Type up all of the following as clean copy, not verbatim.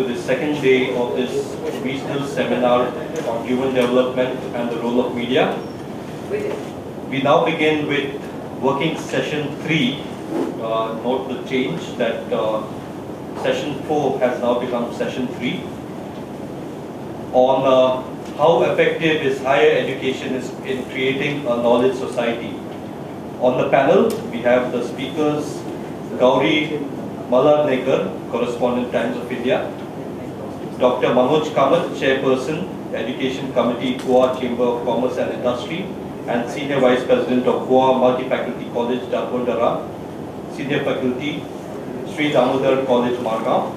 to the second day of this regional seminar on human development and the role of media. We now begin with working session 3. Note the change that session 4 has now become session 3 on how effective is higher education in creating a knowledge society. On the panel, we have the speakers, Gauri Maladnekar, correspondent, Times of India; Dr. Manoj Kamath, chairperson, Education Committee, Goa Chamber of Commerce and Industry, and senior vice president of Goa Multi-Faculty College, Darbhadara; senior faculty, Sri Damodar College, Margao;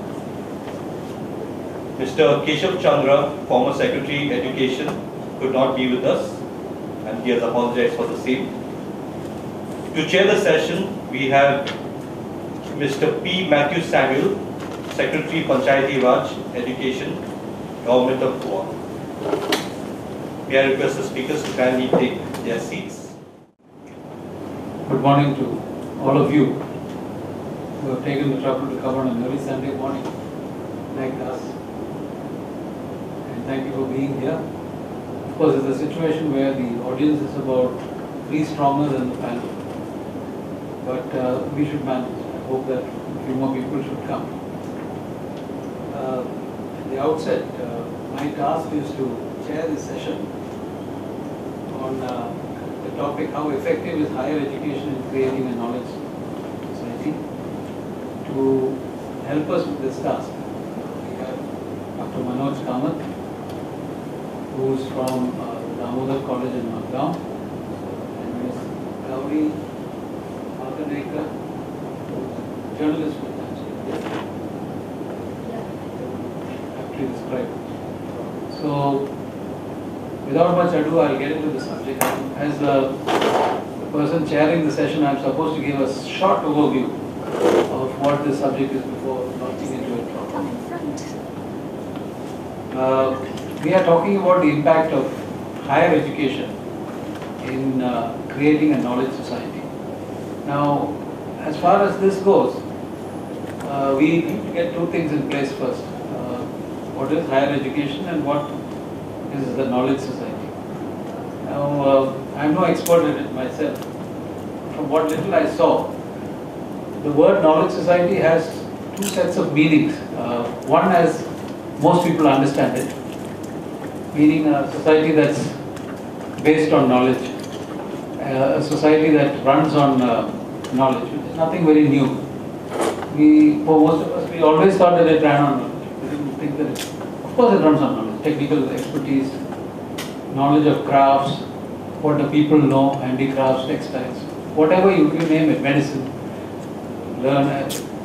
Mr. Keshav Chandra, former Secretary Education, could not be with us, and he has apologized for the same. To chair the session, we have Mr. P. Matthew Samuel, Secretary Panchayati Raj Education, Government of Goa. May I request the speakers to kindly take their seats. Good morning to all of you who have taken the trouble to come on an early Sunday morning like us. And thank you for being here. Of course, it's a situation where the audience is about 3 stronger than the panel. But we should manage. I hope that a few more people should come. At the outset, my task is to chair this session on the topic, how effective is higher education in creating a knowledge society. To help us with this task, we have Dr. Manoj Kamath, who is from Damodar College in Margao, and Ms. Gauri Maladnekar, journalist with Times of India, aptly described. So, without much ado, I'll get into the subject. As the person chairing the session, I'm supposed to give a short overview of what this subject is before launching into it properly. We are talking about the impact of higher education in creating a knowledge society. Now, as far as this goes, we need to get 2 things in place first. What is higher education and what is the knowledge society? Now, I'm no expert in it myself. From what little I saw, the word knowledge society has 2 sets of meanings. One, as most people understand it, meaning a society that's based on knowledge, a society that runs on knowledge, which is nothing very new. For most of us, we always thought that it ran on knowledge. We didn't think that of course it runs on knowledge, technical expertise, knowledge of crafts, what the people know, handicrafts, textiles, whatever you name it, medicine,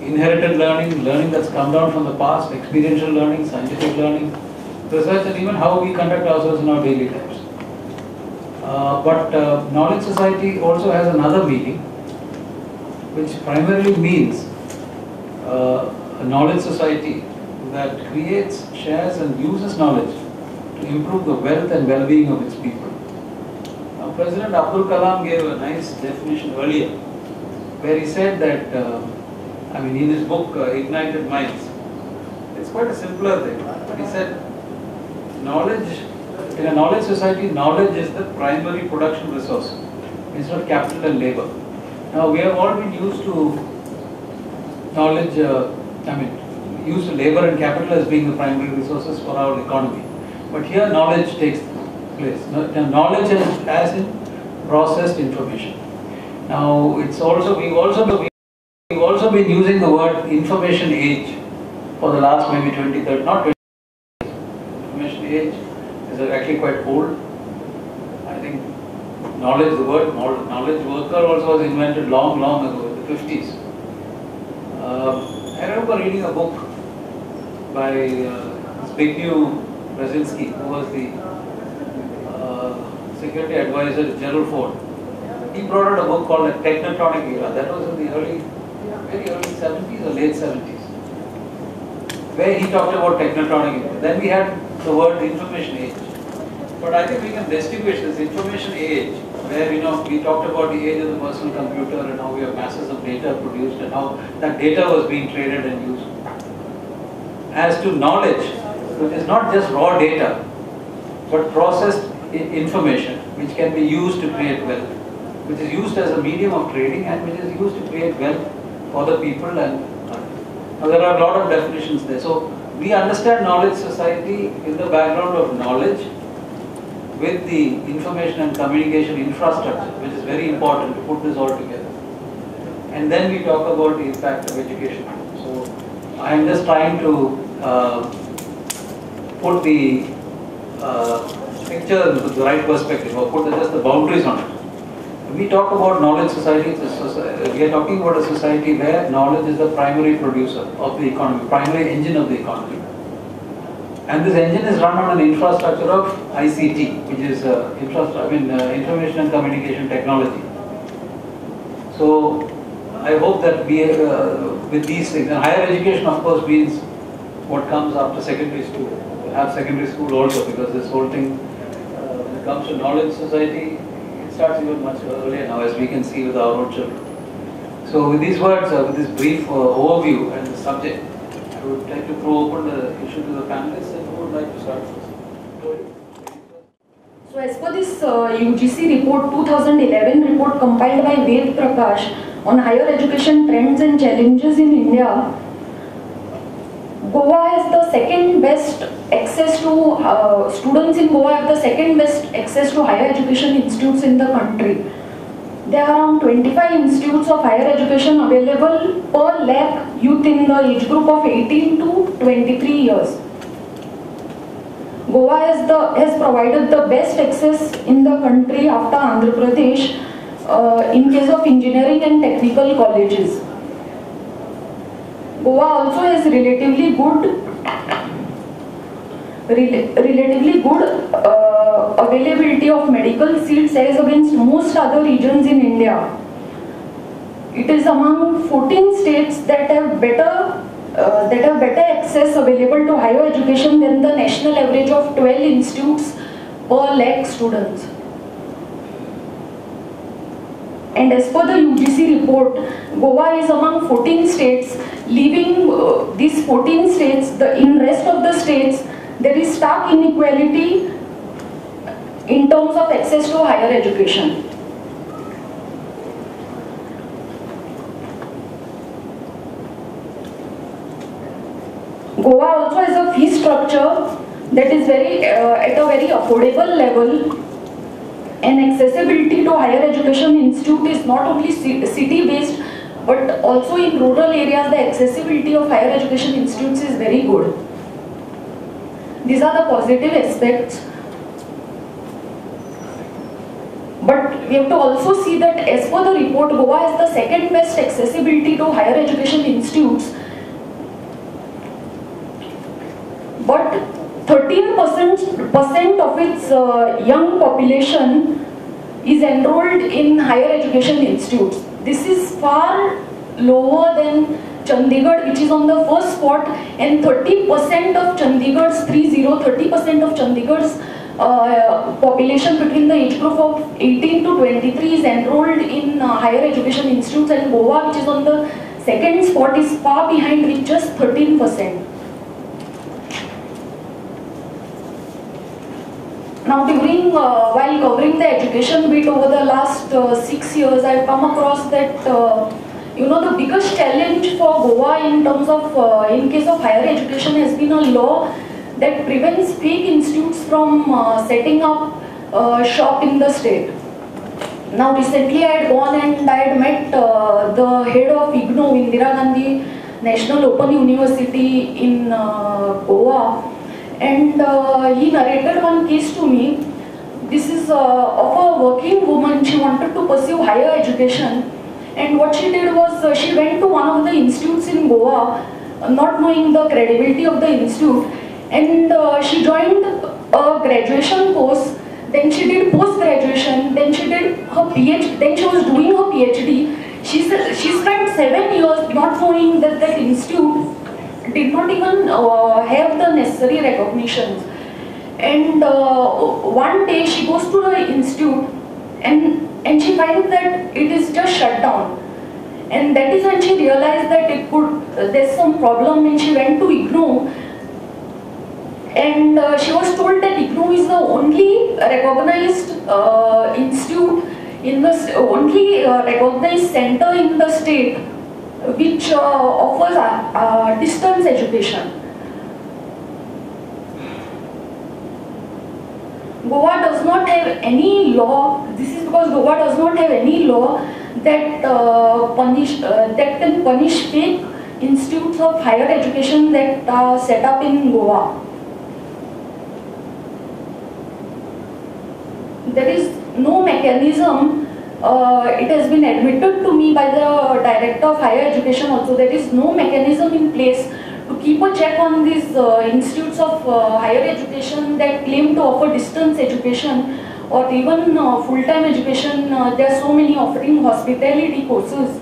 inherited learning that's come down from the past, experiential learning, scientific learning, research, and even how we conduct ourselves in our daily lives. But knowledge society also has another meaning, which primarily means a knowledge society that creates, shares and uses knowledge to improve the wealth and well-being of its people. Now, President Abdul Kalam gave a nice definition earlier, where he said that, in his book, Ignited Minds, it's quite a simpler thing. But he said, in a knowledge society, knowledge is the primary production resource instead of capital and labor. Now, we have all been used to knowledge, used to labor and capital as being the primary resources for our economy. But here knowledge takes place. Knowledge as in processed information. Now, we've also been using the word information age for the last maybe 20, 30, not 20 years. Information age is actually quite old. I think the word knowledge worker also was invented long ago, in the 50s. I remember reading a book by Zbigniew Brzezinski, who was the security advisor to General Ford. He brought out a book called The Technocratic Era. That was in the very early 70s or late 70s, where he talked about technocratic era. Then we had the word information age. But I think we can distinguish this information age, where we talked about the age of the personal computer and how we have masses of data produced and how that data was being traded and used. as to knowledge, which is not just raw data, but processed information, which can be used to create wealth, which is used as a medium of trading and which is used to create wealth for the people. And now there are a lot of definitions there. So we understand knowledge society in the background of knowledge with the information and communication infrastructure, which is very important to put this all together. And then we talk about the impact of education. So I am just trying to put the picture into the right perspective, or put just the boundaries on it. When we talk about knowledge society, we are talking about a society where knowledge is the primary producer of the economy, primary engine of the economy. And this engine is run on an infrastructure of ICT, which is information and communication technology. So I hope that we, with these things, and higher education of course means what comes after secondary school. We'll have secondary school also, because this whole thing, when it comes to knowledge society, it starts even much earlier now, as we can see with our own children. So with these words, with this brief overview and the subject, I would like to throw open the issue to the panelists, and who would like to start first? So as per this UGC report, 2011 report compiled by Ved Prakash on higher education trends and challenges in India, Goa has the second best access to, students in Goa have the second best access to higher education institutes in the country. There are around 25 institutes of higher education available per lakh youth in the age group of 18 to 23 years. Goa has provided the best access in the country after Andhra Pradesh in case of engineering and technical colleges. Goa also has relatively good availability of medical seats as against most other regions in India. It is among 14 states that have better access available to higher education than the national average of 12 institutes per lakh students. And as per the UGC report, Goa is among 14 states, leaving these 14 states, in rest of the states, there is stark inequality in terms of access to higher education. Goa also has a fee structure that is at a very affordable level, and accessibility to higher education institute is not only city-based but also in rural areas the accessibility of higher education institutes is very good. These are the positive aspects. But we have to also see that as per the report, Goa has the second best accessibility to higher education institutes. But 13% of its young population is enrolled in higher education institutes. This is far lower than Chandigarh, which is on the first spot, and 30% of Chandigarh's 30% of Chandigarh's population between the age group of 18 to 23 is enrolled in higher education institutes, and Goa, which is on the second spot, is far behind with just 13%. Now while covering the education bit over the last 6 years, I've come across that the biggest challenge for Goa in terms of, in case of higher education, has been a law that prevents fake institutes from setting up shop in the state. Now recently I had gone and I had met the head of IGNOU, Indira Gandhi National Open University in Goa. And he narrated one case to me. This is of a working woman. She wanted to pursue higher education, and what she did was she went to one of the institutes in Goa, not knowing the credibility of the institute, and she joined a graduation course. Then she did post-graduation. Then she did her PhD. Then she was doing her PhD. She spent 7 years not knowing that that institute did not even have the necessary recognitions. And one day she goes to the institute and she finds that it is just shut down. And that is when she realized that there's some problem, and she went to IGNOU And she was told that IGNOU is the only recognized institute in the only recognized center in the state which offers distance education. Goa does not have any law. This is because Goa does not have any law that that can punish fake institutes of higher education that are set up in Goa. There is no mechanism. It has been admitted to me by the Director of Higher Education also. There is no mechanism in place to keep a check on these institutes of higher education that claim to offer distance education or even full-time education. There are so many offering hospitality courses,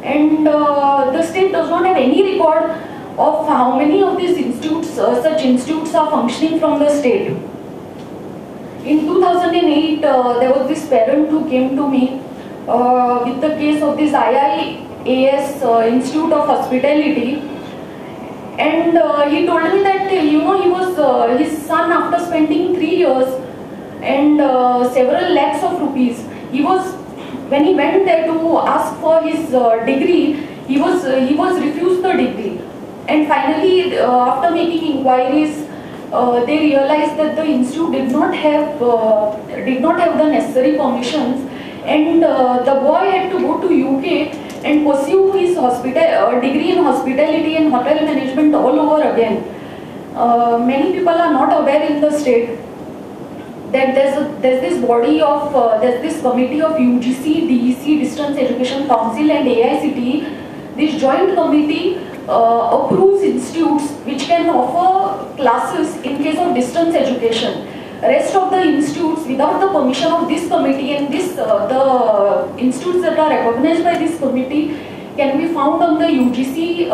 and the state does not have any record of how many of these institutes, such institutes, are functioning from the state. In 2008, there was this parent who came to me with the case of this IIAS Institute of Hospitality, and he told me that he was his son, after spending 3 years and several lakhs of rupees, when he went there to ask for his degree, he was refused the degree, and finally after making inquiries, they realized that the institute did not have the necessary permissions, and the boy had to go to UK and pursue his degree in hospitality and hotel management all over again. Many people are not aware in the state that there's this committee of UGC, DEC, Distance Education Council, and AICTE. This joint committee approves institutes which can offer classes in case of distance education. Rest of the institutes, without the permission of this committee, and the institutes that are recognized by this committee can be found on the UGC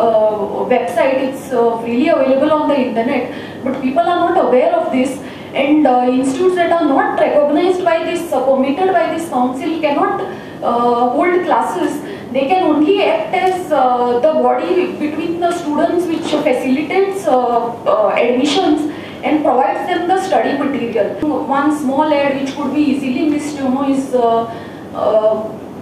website. It's freely available on the internet, but people are not aware of this, and institutes that are not recognized by this, permitted by this council, cannot hold classes. They can only act as the body between the students which facilitates admissions and provides them the study material. One small ad which could be easily missed, is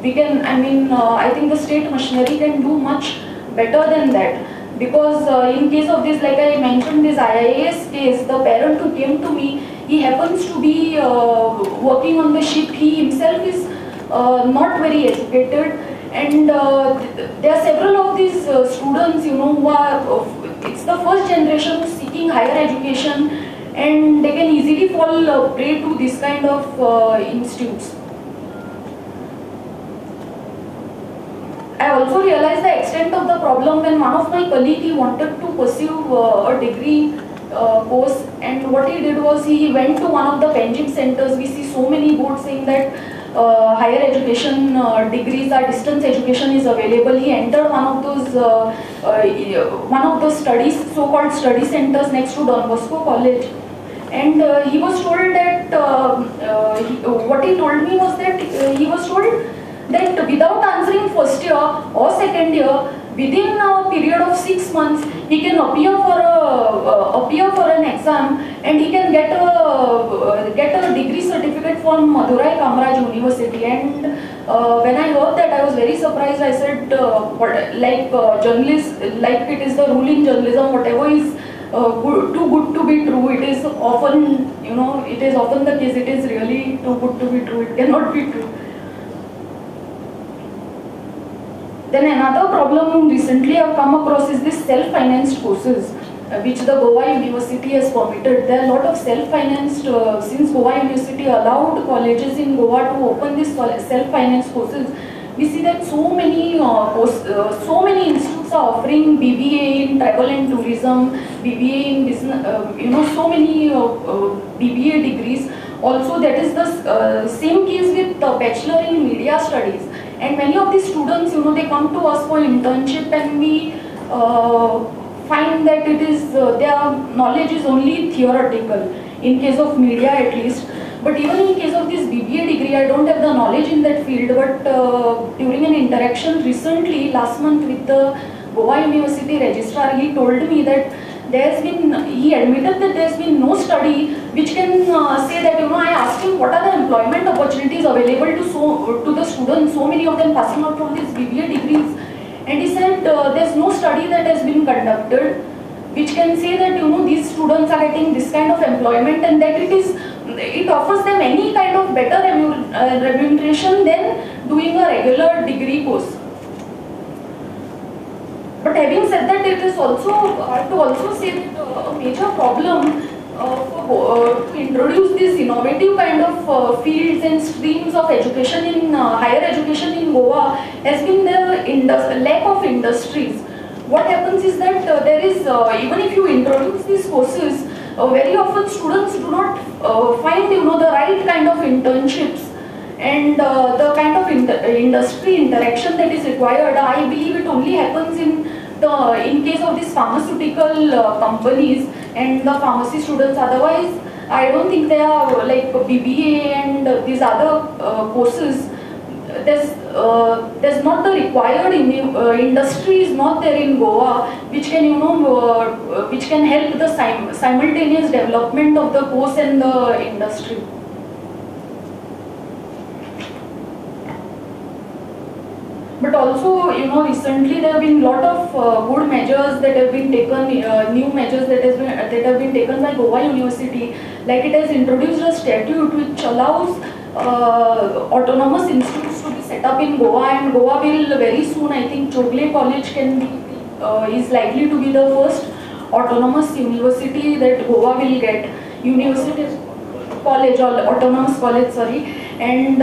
I think the state machinery can do much better than that, because in case of this, like I mentioned, this IIAS case, the parent who came to me, he happens to be working on the ship. He himself is not very educated, and there are several of these students, who are, it's the first generation seeking higher education, and they can easily fall prey to this kind of institutes. I also realized the extent of the problem when one of my colleagues, he wanted to pursue a degree course, and what he did was he went to one of the Penjim centers. We see so many boards saying that higher education degrees or distance education is available. He entered one of the so-called study centers next to Don Bosco College, and he was told that what he told me was that he was told that without answering first year or second year, within a period of 6 months, he can appear for an exam, and he can get a degree certificate from Madurai Kamaraj University. And when I heard that, I was very surprised. I said, journalists, like it is the rule in journalism, whatever is too good to be true, it is often, it is often the case. It is really too good to be true. It cannot be true. Then another problem recently I've come across is this self-financed courses, which the Goa University has permitted. There are a lot of self-financed, since Goa University allowed colleges in Goa to open these self-financed courses, we see that so many institutes are offering BBA in travel and tourism, BBA in business, so many BBA degrees. Also, that is the same case with Bachelor in Media Studies. And many of these students, they come to us for internship, and we find that it is their knowledge is only theoretical, in case of media at least. But even in case of this BBA degree, I don't have the knowledge in that field. But during an interaction recently, last month, with the Goa University registrar, he told me that he admitted that there's been no study which can say that, I asked him what are the employment opportunities available to the students, so many of them passing out from these BBA degrees, and he said there's no study that has been conducted which can say that, these students are getting this kind of employment and that it offers them any kind of better remuneration than doing a regular degree course. But having said that, it is also hard to also say that a major problem to introduce these innovative kind of fields and streams of education in higher education in Goa has been the lack of industries. What happens is that there is, even if you introduce these courses, very often students do not find the right kind of internships and the kind of industry interaction that is required. I believe it only happens in case of these pharmaceutical companies and the pharmacy students. Otherwise, I don't think they are like BBA and these other courses. There's not the required industry is not there in Goa, which can which can help the simultaneous development of the course and the industry. But also, recently there have been a lot of good measures that have been taken, new measures that have been taken by Goa University. Like it has introduced a statute which allows autonomous institutes to be set up in Goa, and Goa will very soon, I think, Chogle College is likely to be the first autonomous university that Goa will get. Autonomous college, sorry, and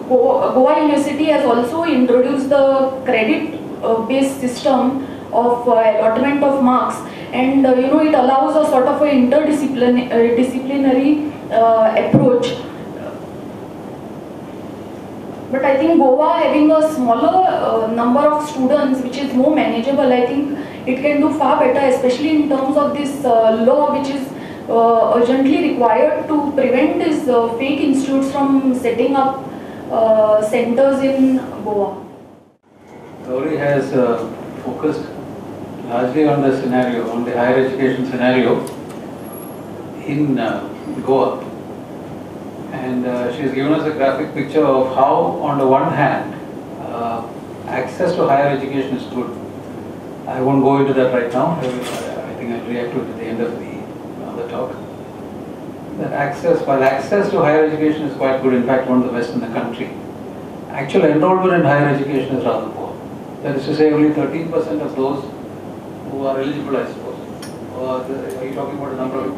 Goa University has also introduced the credit-based system of allotment of marks, and it allows a sort of a interdisciplinary approach. But I think Goa having a smaller number of students, which is more manageable, I think it can do far better, especially in terms of this law which is urgently required to prevent these fake institutes from setting up centers in Goa. Gauri has focused largely on the scenario, on the higher education scenario in Goa. And she has given us a graphic picture of how, on the one hand, access to higher education is good. I won't go into that right now. I think I'll react to it at the end of the talk. That while access to higher education is quite good, in fact one of the best in the country, actual enrollment in higher education is rather poor. That is to say, only 13% of those who are eligible, I suppose. Are you talking about a number of?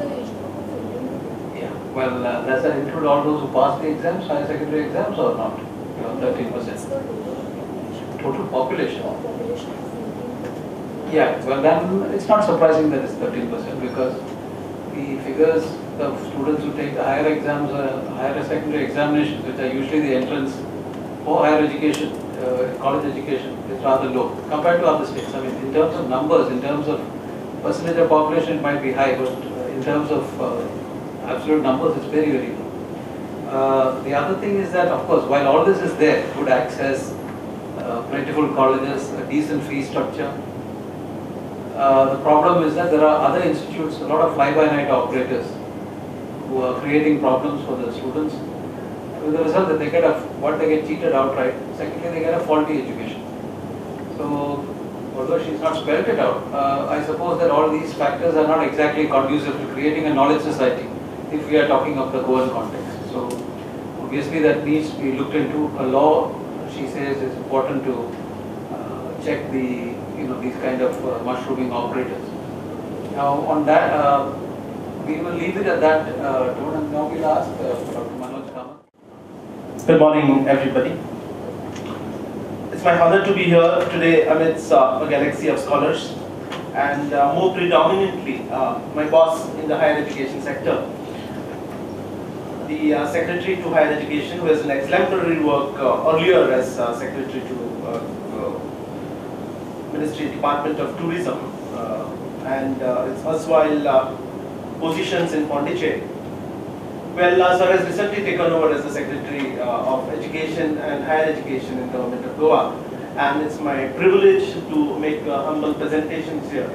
Yeah. Well, does that include all those who pass the exams, higher secondary exams, or not? 13%. Total population. Yeah. Well, then it's not surprising that it's 13% because the figures of students who take the higher exams, higher secondary examinations, which are usually the entrance for higher education, college education, is rather low compared to other states. I mean, in terms of numbers, in terms of percentage of population, it might be high, but in terms of absolute numbers, it's very, very low. The other thing is that, of course, while all this is there, good access, plentiful colleges, a decent fee structure, the problem is that there are other institutes, a lot of fly-by-night operators who are creating problems for the students. With the result that they get cheated outright. Secondly, they get a faulty education. So, although she's not spelled it out, I suppose that all these factors are not exactly conducive to creating a knowledge society if we are talking of the Goan context. So, obviously that needs to be looked into. A law, she says, is important to check these kind of mushrooming operators. Now, on that, we will leave it at that tone, and now we'll ask Dr. Manoj Kamath. Good morning, everybody. It's my honor to be here today amidst a galaxy of scholars, and more predominantly, my boss in the higher education sector, the Secretary to Higher Education, who has an exemplary work earlier as Secretary to Ministry Department of Tourism, and its erstwhile positions in Pondicherry. Well, sir has recently taken over as the Secretary of Education and Higher Education in Government of Goa, and it's my privilege to make humble presentations here.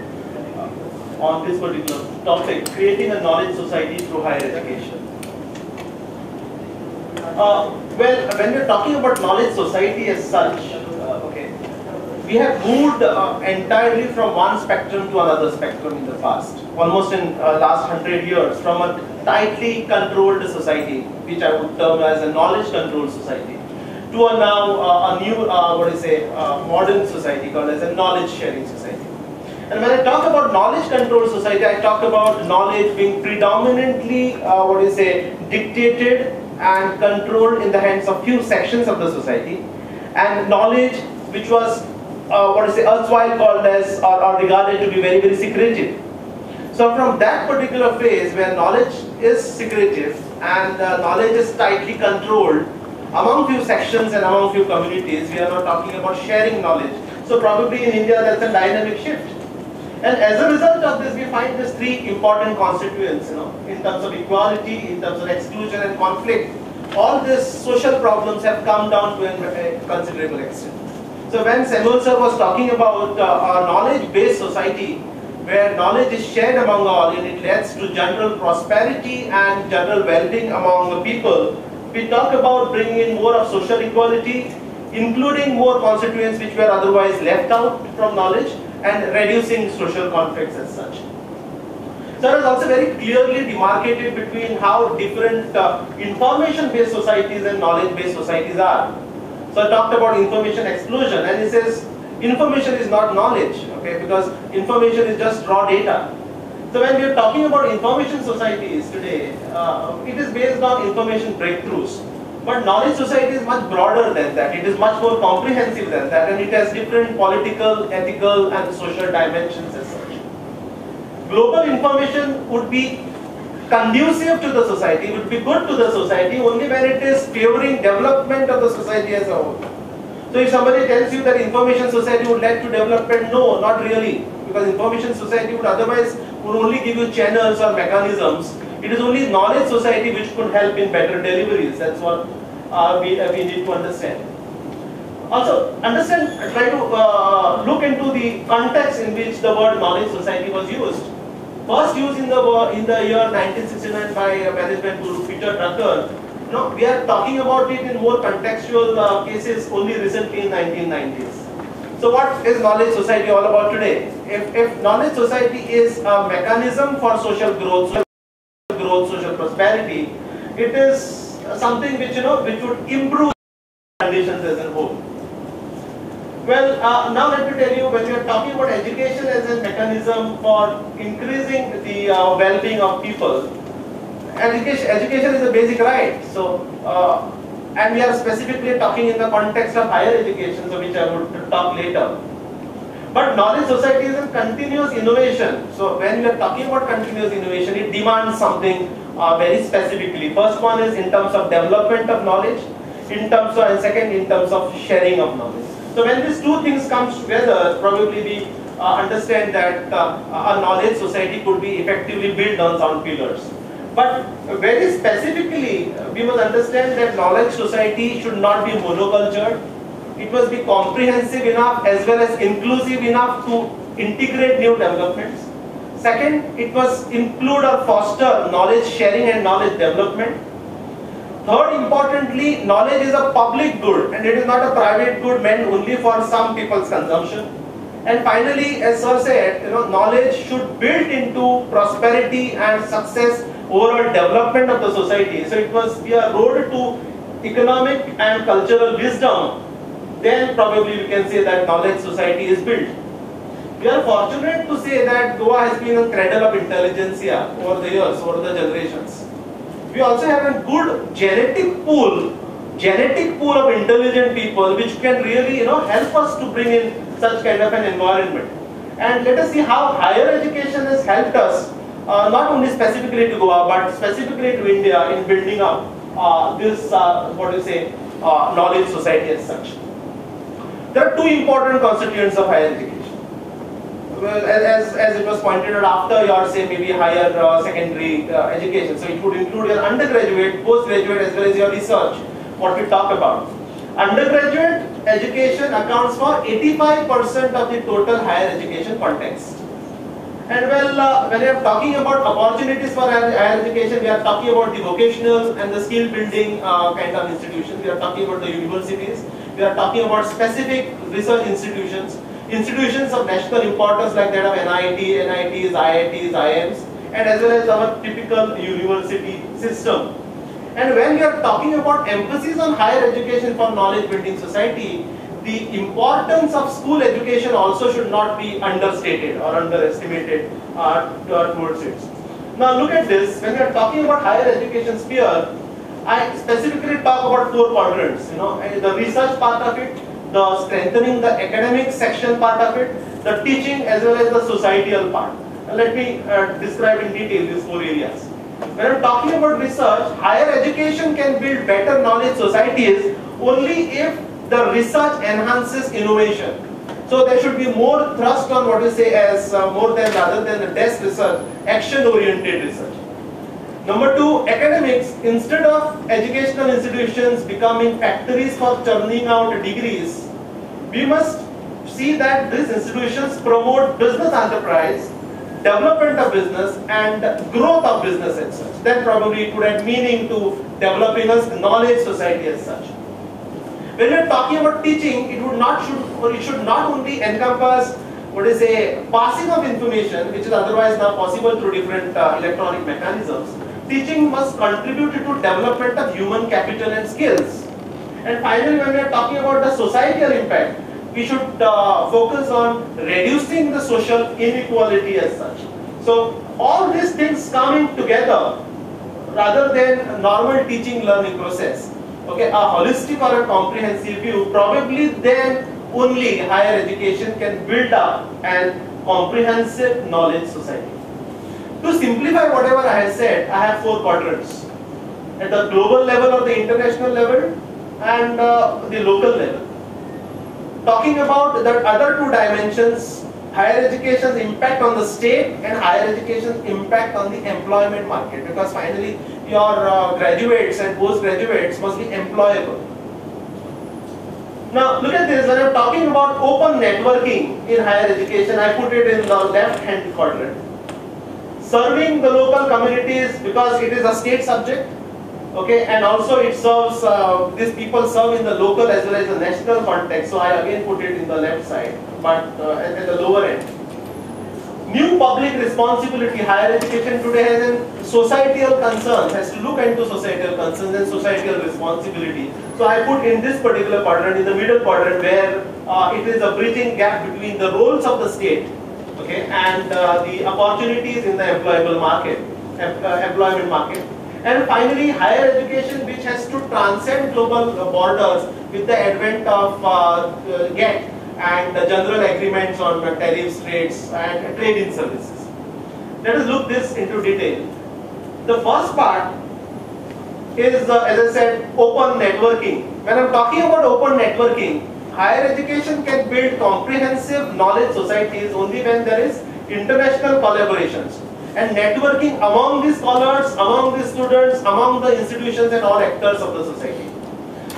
on this particular topic, creating a knowledge society through higher education. Well, when we're talking about knowledge society as such, we have moved entirely from one spectrum to another spectrum in the past, almost in last 100 years, from a tightly controlled society, which I would term as a knowledge-controlled society, to a now a new, modern society called as a knowledge-sharing society. And when I talk about knowledge-controlled society, I talk about knowledge being predominantly, dictated and controlled in the hands of few sections of the society, and knowledge which was erstwhile called as or regarded to be very, very secretive. So from that particular phase where knowledge is secretive and knowledge is tightly controlled among few sections and among few communities, we are now talking about sharing knowledge. So probably in India that's a dynamic shift. And as a result of this, we find these three important constituents, in terms of equality, in terms of exclusion and conflict. All these social problems have come down to a considerable extent. So when Samuel sir was talking about a knowledge-based society, where knowledge is shared among all and it leads to general prosperity and general well-being among the people, we talk about bringing in more of social equality, including more constituents which were otherwise left out from knowledge, and reducing social conflicts as such. So it is also very clearly demarcated between how different information-based societies and knowledge-based societies are. So I talked about information explosion, and he says information is not knowledge, because information is just raw data. So when we are talking about information societies today, it is based on information breakthroughs. But knowledge society is much broader than that. It is much more comprehensive than that, and it has different political, ethical, and social dimensions as such. Global information would be conducive to the society, would be good to the society only when it is favoring development of the society as a whole. So if somebody tells you that information society would lead to development, no, not really, because information society would otherwise only give you channels or mechanisms. It is only knowledge society which could help in better deliveries. That's what we need to understand. Also, try to look into the context in which the word knowledge society was used. First used in the year 1969 by management guru Peter Drucker. We are talking about it in more contextual cases only recently in 1990s. So what is knowledge society all about today? If knowledge society is a mechanism for social growth, social prosperity, it is something which would improve conditions as a whole. Well, now let me tell you, when we are talking about education as a mechanism for increasing the well-being of people, education is a basic right. So, and we are specifically talking in the context of higher education, so which I would talk later. But knowledge society is a continuous innovation. So when we are talking about continuous innovation, it demands something very specifically. First one is in terms of development of knowledge, and second in terms of sharing of knowledge. So when these two things come together, probably we understand that a knowledge society could be effectively built on sound pillars. But very specifically, we must understand that knowledge society should not be monocultured. It must be comprehensive enough as well as inclusive enough to integrate new developments. Second, it must include or foster knowledge sharing and knowledge development. Third, importantly, knowledge is a public good and it is not a private good meant only for some people's consumption. And finally, as sir said, knowledge should build into prosperity and success, overall development of the society. So it must be a road to economic and cultural wisdom. Then probably we can say that knowledge society is built. We are fortunate to say that Goa has been a cradle of intelligentsia over the years, over the generations. We also have a good genetic pool of intelligent people which can really help us to bring in such kind of an environment. And let us see how higher education has helped us, not only specifically to Goa but specifically to India in building up this knowledge society as such. There are two important constituents of higher education. Well, as it was pointed out, after your say maybe higher secondary education, so it would include your undergraduate, postgraduate as well as your research, what we talk about. Undergraduate education accounts for 85% of the total higher education context. And well, when we are talking about opportunities for higher education, we are talking about the vocational and the skill building kind of institutions. We are talking about the universities. We are talking about specific research institutions, institutions of national importance like that of NITs, IITs, IIMs, and as well as our typical university system. And when we are talking about emphasis on higher education for knowledge building society, the importance of school education also should not be understated or underestimated towards it. Now look at this, when we are talking about higher education sphere, I specifically talk about 4 quadrants, the research part of it, the strengthening the academic section part of it, the teaching as well as the societal part. Now, let me describe in detail these 4 areas. When I'm talking about research, higher education can build better knowledge societies only if the research enhances innovation. So there should be more thrust on what you say as more than rather than the desk research, action-oriented research. Number 2, academics, instead of educational institutions becoming factories for churning out degrees, we must see that these institutions promote business enterprise, development of business and growth of business as such. Then probably it would have meaning to developing a knowledge society as such. When we are talking about teaching, it should not only encompass passing of information, which is otherwise not possible through different electronic mechanisms. Teaching must contribute to development of human capital and skills. And finally, when we are talking about the societal impact, we should focus on reducing the social inequality as such. So all these things coming together rather than normal teaching learning process. Okay, a holistic or a comprehensive view, probably then only higher education can build up an comprehensive knowledge society. To simplify whatever I have said, I have 4 quadrants. At the global level or the international level and the local level. Talking about the other 2 dimensions, higher education's impact on the state and higher education's impact on the employment market, because finally your graduates and postgraduates must be employable. Now look at this, when I am talking about open networking in higher education, I put it in the left hand quadrant. Serving the local communities because it is a state subject, okay, and also it serves, these people serve in the local as well as the national context, so I again put it in the left side, but at the lower end. New public responsibility, higher education today has a societal concerns, has to look into societal concerns and societal responsibility. So I put in this particular quadrant, in the middle quadrant, where it is a bridging gap between the roles of the state, okay, and the opportunities in the employment market. And finally, higher education, which has to transcend global borders with the advent of GATT and the general agreements on tariffs, rates, and trade in services. Let us look this into detail. The first part is, as I said, open networking. When I am talking about open networking, higher education can build comprehensive knowledge societies only when there is international collaborations and networking among the scholars, among the students, among the institutions and all actors of the society.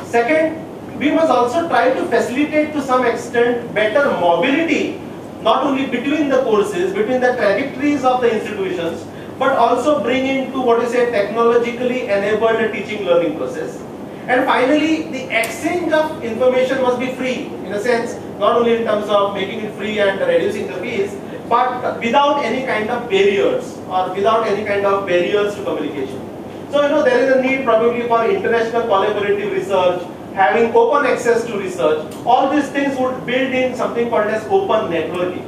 Second, we must also try to facilitate to some extent better mobility, not only between the courses, between the trajectories of the institutions, but also bring into what is a technologically enabled teaching learning process. And finally, the exchange of information must be free, in a sense, not only in terms of making it free and reducing the fees, but without any kind of barriers or without any kind of barriers to communication. So, there is a need probably for international collaborative research, having open access to research. All these things would build in something called as open networking.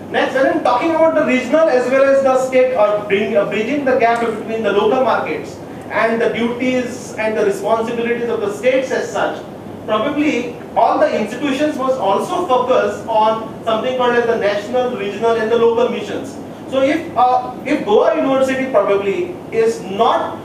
Next, when I am talking about the regional as well as the state, or bridging the gap between the local markets and the duties and the responsibilities of the states as such, probably all the institutions must also focus on something called as the national, regional and the local missions. So if Goa University probably is not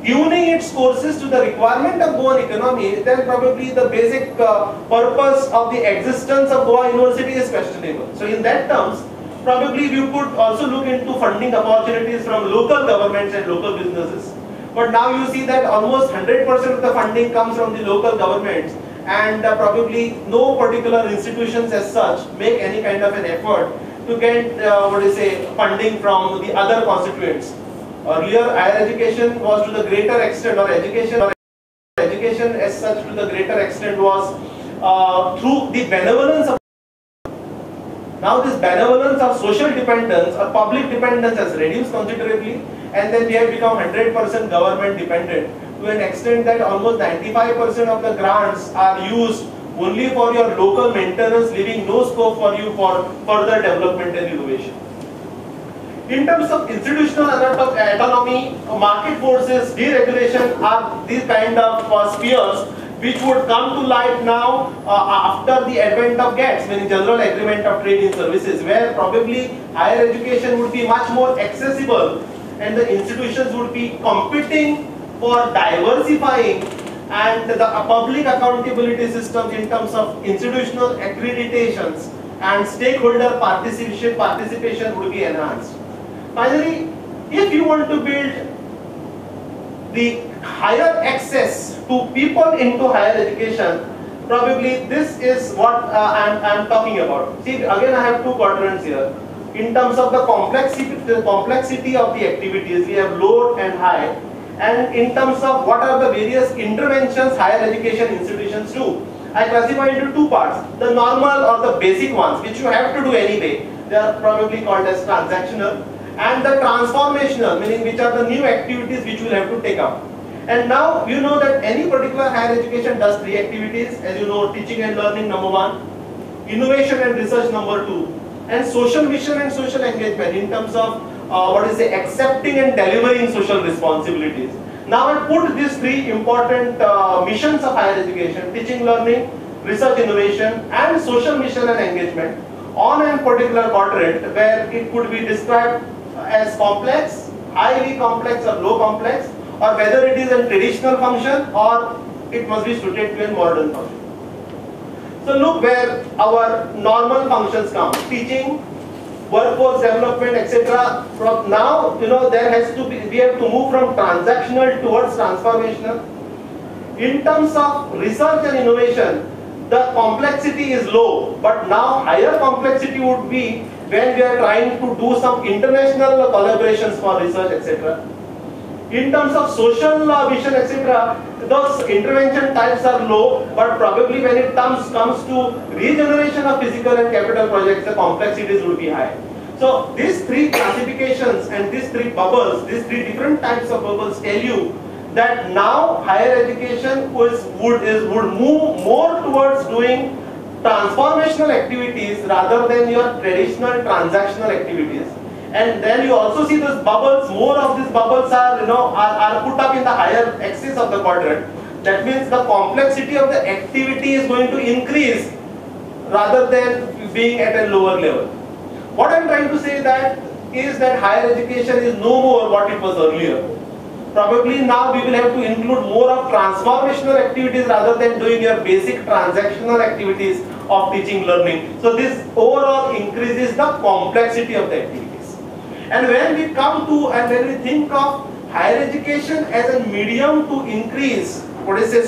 tuning its courses to the requirement of Goan economy, then probably the basic purpose of the existence of Goa University is questionable. So in that terms, probably we could also look into funding opportunities from local governments and local businesses. But now you see that almost 100% of the funding comes from the local governments, and probably no particular institutions as such make any kind of an effort to get funding from the other constituents. Earlier, higher education was to the greater extent, or education as such to the greater extent was through the benevolence of. Now this benevolence of social dependence or public dependence has reduced considerably, and then we have become 100% government dependent to an extent that almost 95% of the grants are used only for your local maintenance, leaving no scope for you for further development and innovation. In terms of institutional autonomy, market forces, deregulation are these kind of spheres which would come to light now after the advent of GATS, meaning General Agreement of Trade in Services, where probably higher education would be much more accessible and the institutions would be competing for diversifying, and the public accountability systems in terms of institutional accreditations and stakeholder participation would be enhanced. Finally, if you want to build the higher access to people into higher education, probably this is what I'm talking about. See, again I have two quadrants here. In terms of the complexity of the activities, we have low and high. And in terms of what are the various interventions higher education institutions do, I classify into two parts. The normal or the basic ones, which you have to do anyway, they are probably called as transactional, and the transformational, meaning which are the new activities which you will have to take up. And now you know that any particular higher education does three activities, as you know, teaching and learning number one, innovation and research number two, and social mission and social engagement in terms of accepting and delivering social responsibilities. Now I put these three important missions of higher education, teaching, learning, research, innovation, and social mission and engagement on a particular quadrant where it could be described as complex, highly complex or low complex, or whether it is a traditional function or it must be suited to a modern function. So look where our normal functions come, teaching, workforce development, etc. From now, there has to be, we have to move from transactional towards transformational. In terms of research and innovation, the complexity is low, but now higher complexity would be when we are trying to do some international collaborations for research, etc. In terms of social mission, etc., those intervention types are low, but probably when it comes to regeneration of physical and capital projects, the complexities would be high. So these three classifications and these three bubbles, these three different types of bubbles tell you that now higher education would move more towards doing transformational activities rather than your traditional transactional activities. And then you also see these bubbles, more of these bubbles are put up in the higher axis of the quadrant. That means the complexity of the activity is going to increase rather than being at a lower level. What I am trying to say is that higher education is no more what it was earlier. Probably now we will have to include more of transformational activities rather than doing your basic transactional activities of teaching, learning. So this overall increases the complexity of the activities. And when we come to and when we think of higher education as a medium to increase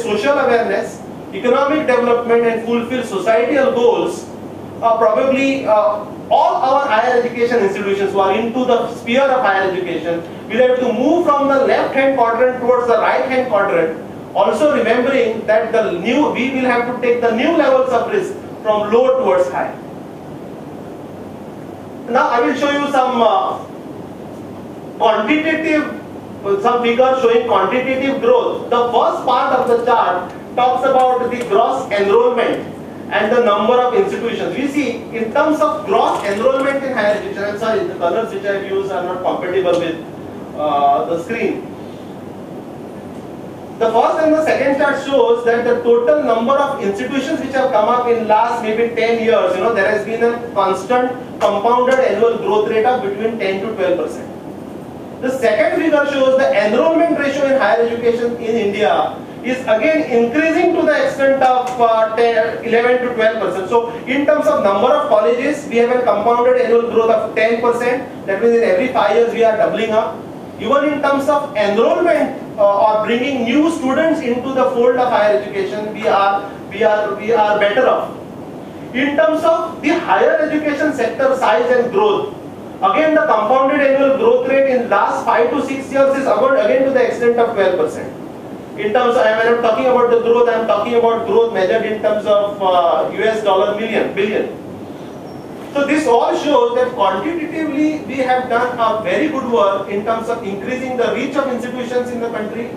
social awareness, economic development, and fulfill societal goals, probably all our higher education institutions who are into the sphere of higher education will have to move from the left hand quadrant towards the right hand quadrant, also remembering that we will have to take the new levels of risk from low towards high. Now I will show you some some figures showing quantitative growth. The first part of the chart talks about the gross enrollment and the number of institutions. We see in terms of gross enrollment in higher education, I'm sorry, the colors which I have used are not compatible with the screen. The first and the second chart shows that the total number of institutions which have come up in last maybe 10 years, there has been a constant compounded annual growth rate of between 10 to 12%. The second figure shows the enrollment ratio in higher education in India is again increasing to the extent of 11 to 12%. So in terms of number of colleges, we have a compounded annual growth of 10%. That means in every 5 years we are doubling up. Even in terms of enrollment or bringing new students into the fold of higher education, we are better off. In terms of the higher education sector size and growth, again the compounded annual growth rate in last 5 to 6 years is again to the extent of 12%. In terms of, when I'm talking about the growth, I'm talking about growth measured in terms of US dollar billion. So this all shows that quantitatively we have done a very good work in terms of increasing the reach of institutions in the country,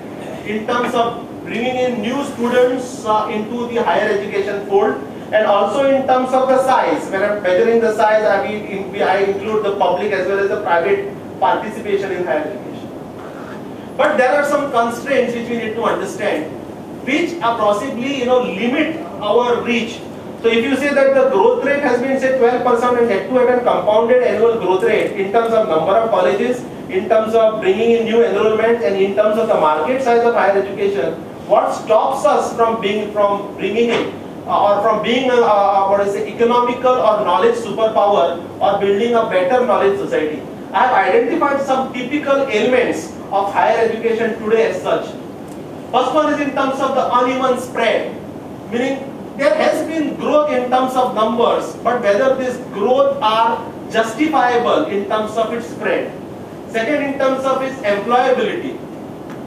in terms of bringing in new students into the higher education fold, and also in terms of the size. When I'm measuring the size, I include the public as well as the private participation in higher education. But there are some constraints which we need to understand, which are possibly limit our reach. So if you say that the growth rate has been say 12% and head-to-head and compounded annual growth rate in terms of number of colleges, in terms of bringing in new enrollments, and in terms of the market size of higher education, what stops us from bringing in or from being economical or knowledge superpower or building a better knowledge society? I have identified some typical elements of higher education today as such. First one is in terms of the uneven spread, meaning there has been growth in terms of numbers, but whether this growth are justifiable in terms of its spread. Second, in terms of its employability.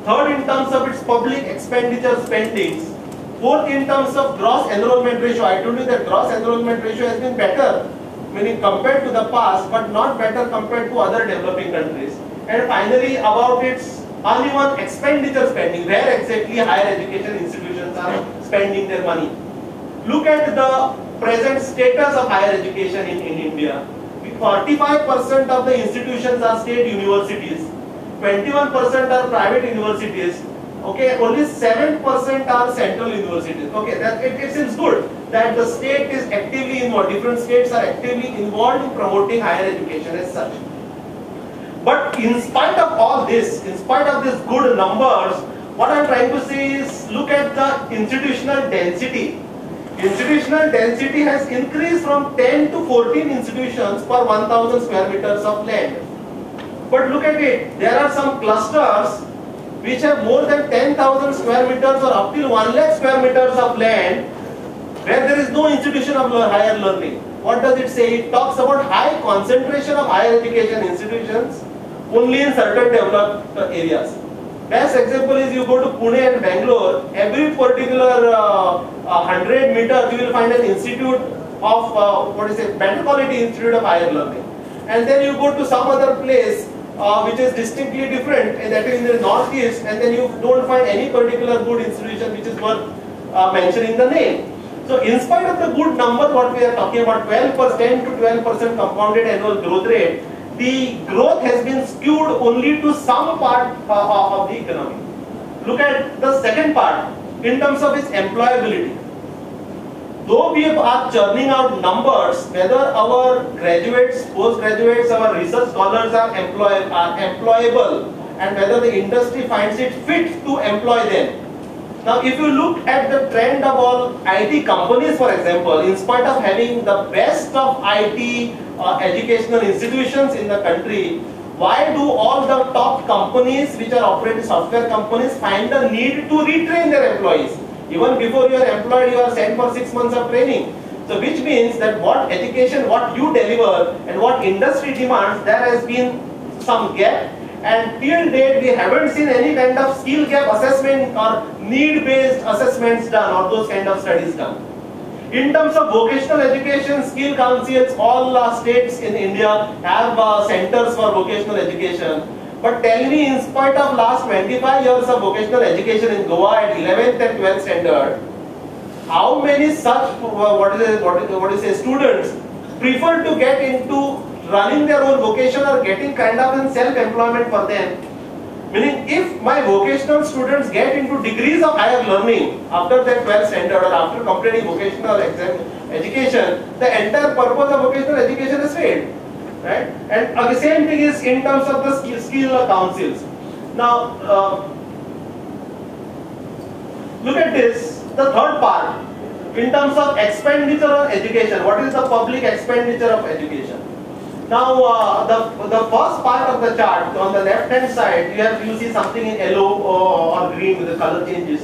Third, in terms of its public expenditure spendings. Fourth, in terms of gross enrollment ratio. I told you that gross enrollment ratio has been better, meaning compared to the past, but not better compared to other developing countries. And finally, about its uneven expenditure spending, where exactly higher education institutions are spending their money. Look at the present status of higher education in India. 45% of the institutions are state universities, 21% are private universities, okay, only 7% are central universities. Okay, that it seems good that the state is actively involved, different states are actively involved in promoting higher education as such. But in spite of all this, in spite of these good numbers, what I am trying to say is look at the institutional density. Institutional density has increased from 10 to 14 institutions per 1000 square meters of land. But look at it, there are some clusters which have more than 10,000 square meters or up till 1 lakh square meters of land where there is no institution of higher learning. What does it say? It talks about high concentration of higher education institutions only in certain developed areas. Best example is you go to Pune and Bangalore, every particular 100 meters you will find an institute of better quality institute of higher learning. And then you go to some other place which is distinctly different, and that is in the northeast, and then you don't find any particular good institution which is worth mentioning the name. So in spite of the good number what we are talking about, 10% to 12% compounded annual growth rate, the growth has been skewed only to some part of the economy. Look at the second part in terms of its employability. Though we are churning out numbers, whether our graduates, postgraduates, our research scholars are employable, and whether the industry finds it fit to employ them. Now, if you look at the trend of all IT companies, for example, in spite of having the best of IT educational institutions in the country, why do all the top companies which are operating software companies find the need to retrain their employees? Even before you are employed, you are sent for 6 months of training. So which means that what education, what you deliver and what industry demands, there has been some gap. And till date, we haven't seen any kind of skill gap assessment or need-based assessments done or those kind of studies done. In terms of vocational education, skill councils, all states in India have centers for vocational education. But tell me, in spite of last 25 years of vocational education in Goa at 11th and 12th standard, how many such students prefer to get into running their own vocation or getting kind of an self-employment for them? Meaning, if my vocational students get into degrees of higher learning after their 12th standard or after completing vocational education, the entire purpose of vocational education is failed. Right? And the same thing is in terms of the skill councils. Now, look at this, the third part, in terms of expenditure on education. What is the public expenditure of education? Now, the first part of the chart, on the left hand side, you see something in yellow or green with the color changes.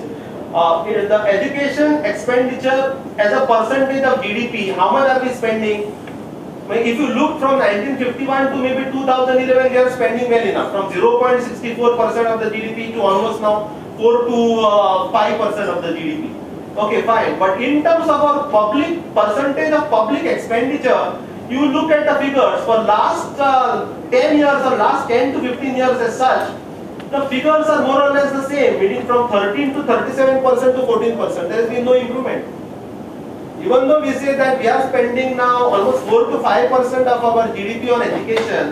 The education expenditure as a percentage of GDP, how much are we spending? If you look from 1951 to maybe 2011, we are spending well enough, from 0.64% of the GDP to almost now 4 to 5% of the GDP. Okay, fine. But in terms of our public percentage of public expenditure, you look at the figures for last 10 years or last 10 to 15 years as such, the figures are more or less the same, meaning from 13 to 37% to 14%. There has been no improvement. Even though we say that we are spending now almost 4 to 5% of our GDP on education,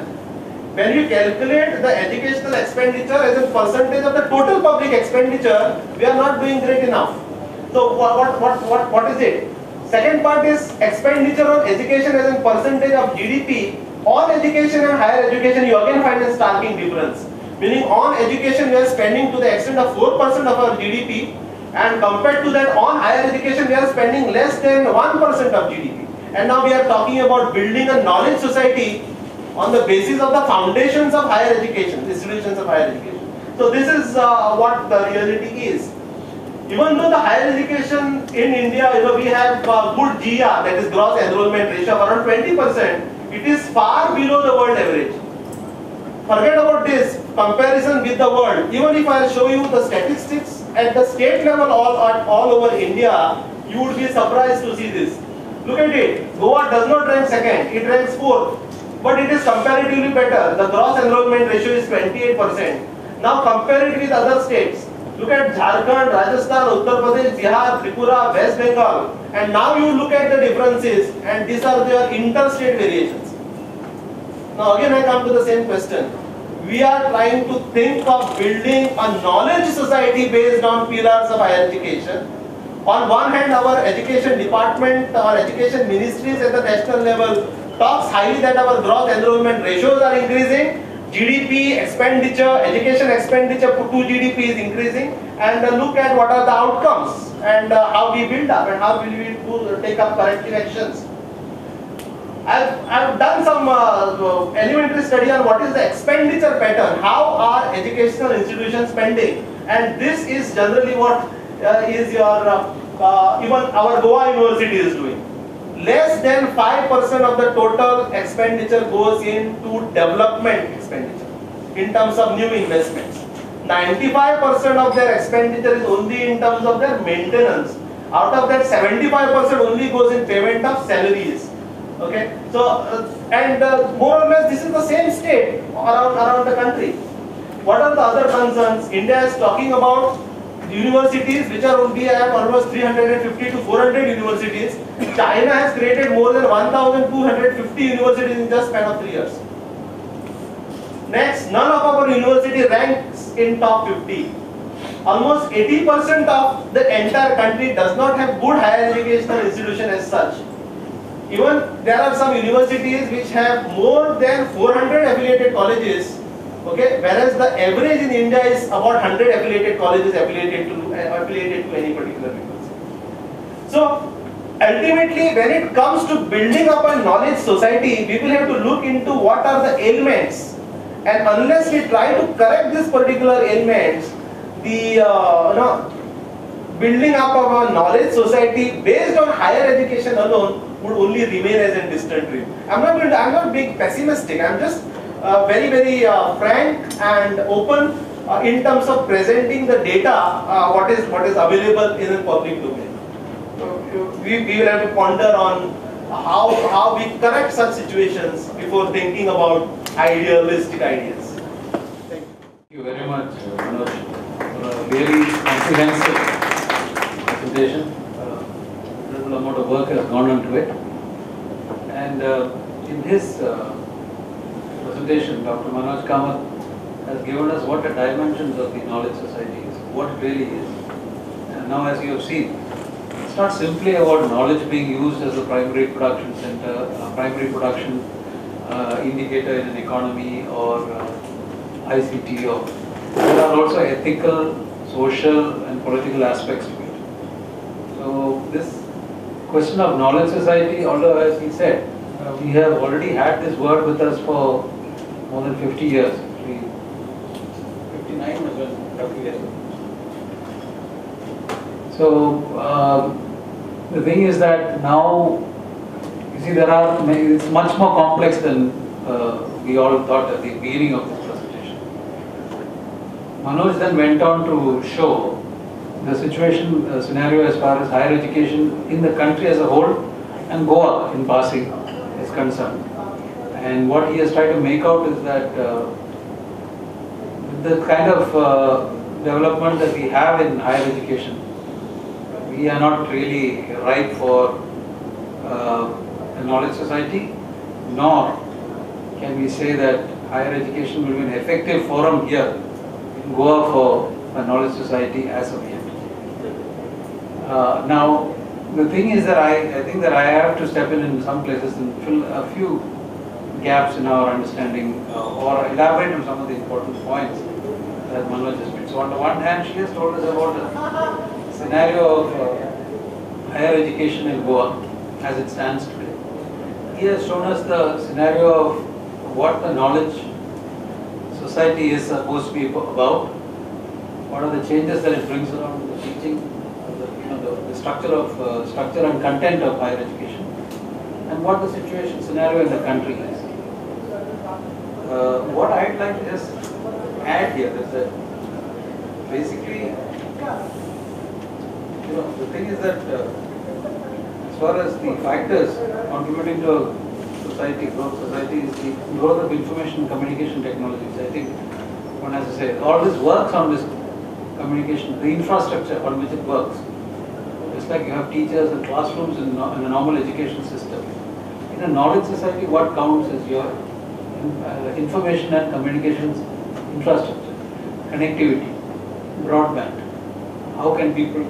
when we calculate the educational expenditure as a percentage of the total public expenditure, we are not doing great enough. So what is it? Second part is expenditure on education as a percentage of GDP. On education and higher education, you again find a starking difference. Meaning on education we are spending to the extent of 4% of our GDP, and compared to that on higher education we are spending less than 1% of GDP. And now we are talking about building a knowledge society on the basis of the foundations of higher education, institutions of higher education. So this is what the reality is. Even though the higher education in India, we have good GR, that is gross enrollment ratio of around 20%, it is far below the world average. Forget about this comparison with the world. Even if I show you the statistics at the state level all over India, you would be surprised to see this. Look at it. Goa does not rank second, it ranks fourth. But it is comparatively better. The gross enrollment ratio is 28%. Now compare it with other states. Look at Jharkhand, Rajasthan, Uttar Pradesh, Bihar, Tripura, West Bengal. And now you look at the differences, and these are their interstate variations. Now again I come to the same question. We are trying to think of building a knowledge society based on pillars of higher education. On one hand, our education department, our education ministries at the national level talks highly that our gross enrollment ratios are increasing, GDP expenditure, education expenditure to GDP is increasing, and look at what are the outcomes and how we build up and how will we take up corrective actions. I've done some elementary study on what is the expenditure pattern, how are educational institutions spending, and this is generally what is your even our Goa University is doing. Less than 5% of the total expenditure goes into development expenditure in terms of new investments. 95% of their expenditure is only in terms of their maintenance. Out of that, 75% only goes in payment of salaries. Okay, so more or less this is the same state around the country. What are the other concerns? India is talking about universities which are we have almost 350 to 400 universities. China has created more than 1,250 universities in just span of 3 years. Next, none of our university ranks in top 50. Almost 80% of the entire country does not have good higher educational institution as such. Even there are some universities which have more than 400 affiliated colleges, okay, whereas the average in India is about 100 affiliated colleges affiliated to any particular university. So ultimately, when it comes to building up a knowledge society, we will have to look into what are the ailments, and unless we try to correct these particular ailments, the building up of a knowledge society based on higher education alone would only remain as a distant dream. I'm not being pessimistic. I'm just very frank and open in terms of presenting the data, what is available in the public domain. We will have to ponder on how we correct such situations before thinking about idealistic ideas. Thank you very much, Manoj, for a really comprehensive presentation. A little amount of work has gone into it. And in his presentation, Dr. Manoj Kamath has given us what the dimensions of the knowledge society is, what it really is. And now, as you have seen, it's not simply about knowledge being used as a primary production center, primary production indicator in an economy or ICT, or there are also ethical, social and political aspects to it. So this question of knowledge society, although as he said, we have already had this word with us for more than 50 years. 59 was when Dr. So the thing is that now, you see, it's much more complex than we all thought at the beginning of this presentation. Manoj then went on to show the situation scenario as far as higher education in the country as a whole and Goa in passing is concerned. And what he has tried to make out is that the kind of development that we have in higher education, we are not really ripe for a knowledge society, nor can we say that higher education will be an effective forum here in Goa for a knowledge society as of yet. Now, the thing is that I think that I have to step in some places and fill a few gaps in our understanding or elaborate on some of the important points that Manoj has made. So on the one hand, she has told us about the scenario of higher education in Goa as it stands today. He has shown us the scenario of what the knowledge society is supposed to be about, what are the changes that it brings around the teaching, the structure and content of higher education, and what the situation scenario in the country is. What I'd like to just add here is that basically, the thing is that as far as the factors contributing to society, growth society, is the growth of information and communication technologies. I think one has to say, all this works on this communication, the infrastructure on which it works. Just like you have teachers and classrooms in a normal education system. In a knowledge society, what counts is your information and communications infrastructure, connectivity, broadband. How can people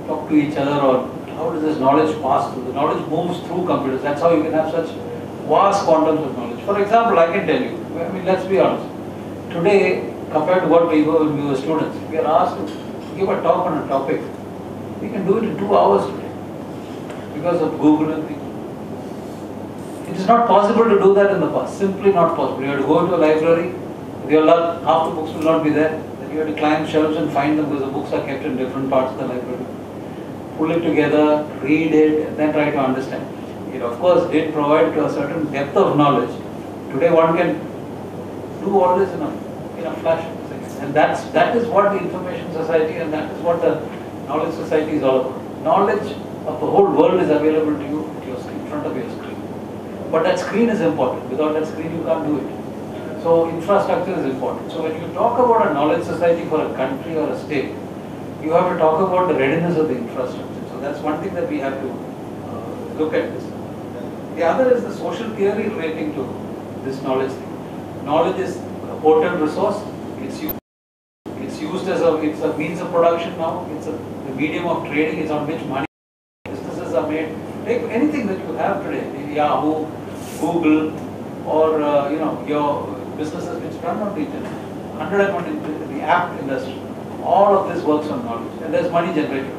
talk to each other, or how does this knowledge pass through? The knowledge moves through computers. That's how you can have such vast quantities of knowledge. For example, I can tell you, I mean, let's be honest. Today, compared to what we were when we were students, we are asked to give a talk on a topic. We can do it in 2 hours today because of Google and things. It is not possible to do that in the past. Simply not possible. You have to go to a library. With your luck, half the books will not be there. Then you have to climb shelves and find them because the books are kept in different parts of the library. Pull it together, read it, and then try to understand. It of course did provide to a certain depth of knowledge. Today one can do all this in a flash of a second. And that is what the information society and that is what the knowledge society is all about. Knowledge of the whole world is available to you at your screen, in front of your screen. But that screen is important. Without that screen you can't do it. So infrastructure is important. So when you talk about a knowledge society for a country or a state, you have to talk about the readiness of the infrastructure. So that's one thing that we have to look at this. The other is the social theory relating to this knowledge thing. Knowledge is a potent resource. It's used as a means of production now. It's the medium of trading. It's on which money businesses are made. Take anything that you have today, Yahoo, Google, or your businesses which run on the internet, 101 the app industry. All of this works on knowledge, and there's money generated.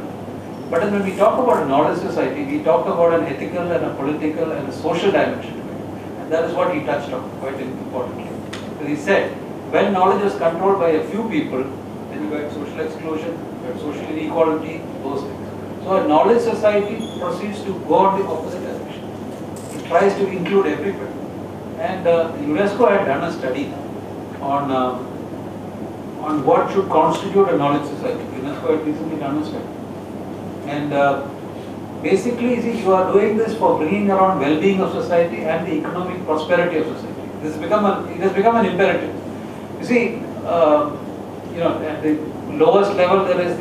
But then when we talk about a knowledge society, we talk about an ethical and a political and a social dimension to it. And that is what he touched on quite importantly. So he said, when knowledge is controlled by a few people, then you get social exclusion, you get social inequality, those things. So a knowledge society proceeds to go on the opposite direction. It tries to include everybody. And UNESCO had done a study on what should constitute a knowledge society. UNESCO had recently done a study. And basically, you see, you are doing this for bringing around well-being of society and the economic prosperity of society. It has become an imperative. You see, at the lowest level there is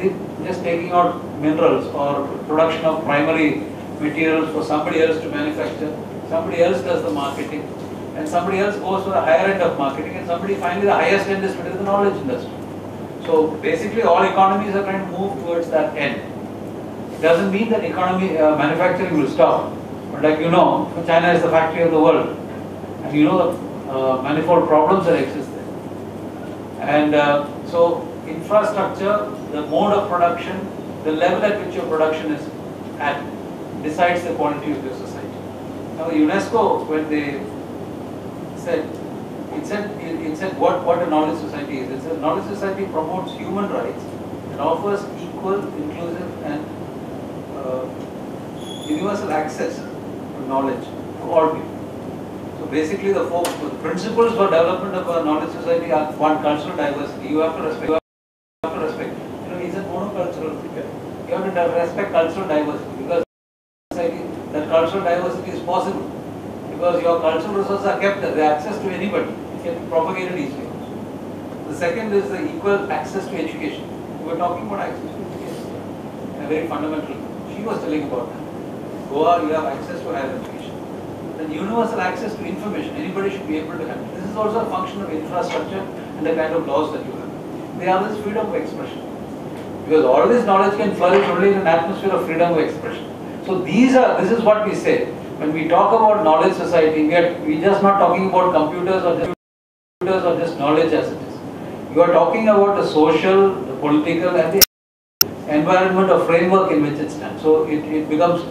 just taking out minerals or production of primary materials for somebody else to manufacture. Somebody else does the marketing, and somebody else goes to the higher end of marketing, and somebody finally the highest end is the knowledge industry. So basically, all economies are trying to move towards that end. It doesn't mean that manufacturing will stop. But like China is the factory of the world. And the manifold problems that exist there. And so infrastructure, the mode of production, the level at which your production is at, decides the quality of your society. Now UNESCO, when they said, it said what a knowledge society is. It said knowledge society promotes human rights and offers equal equal, inclusive and universal access to knowledge for all people. So basically the principles for development of a knowledge society are one, cultural diversity. You have to respect. You know, it's a monocultural thing. You have to respect cultural diversity because that cultural diversity is possible because your cultural resources are kept there. They have access to anybody. It can be propagated easily. The second is the equal access to education. We were talking about access to education. A very fundamental. She was telling about that. Goa, you have access to higher education. Then universal access to information. Anybody should be able to have. This is also a function of infrastructure and the kind of laws that you have. The other is freedom of expression. Because all this knowledge can flourish only in an atmosphere of freedom of expression. So this is what we say. When we talk about knowledge society, we're just not talking about computers or just knowledge as it is. You are talking about the social, the political and the environment or framework in which it stands. So it becomes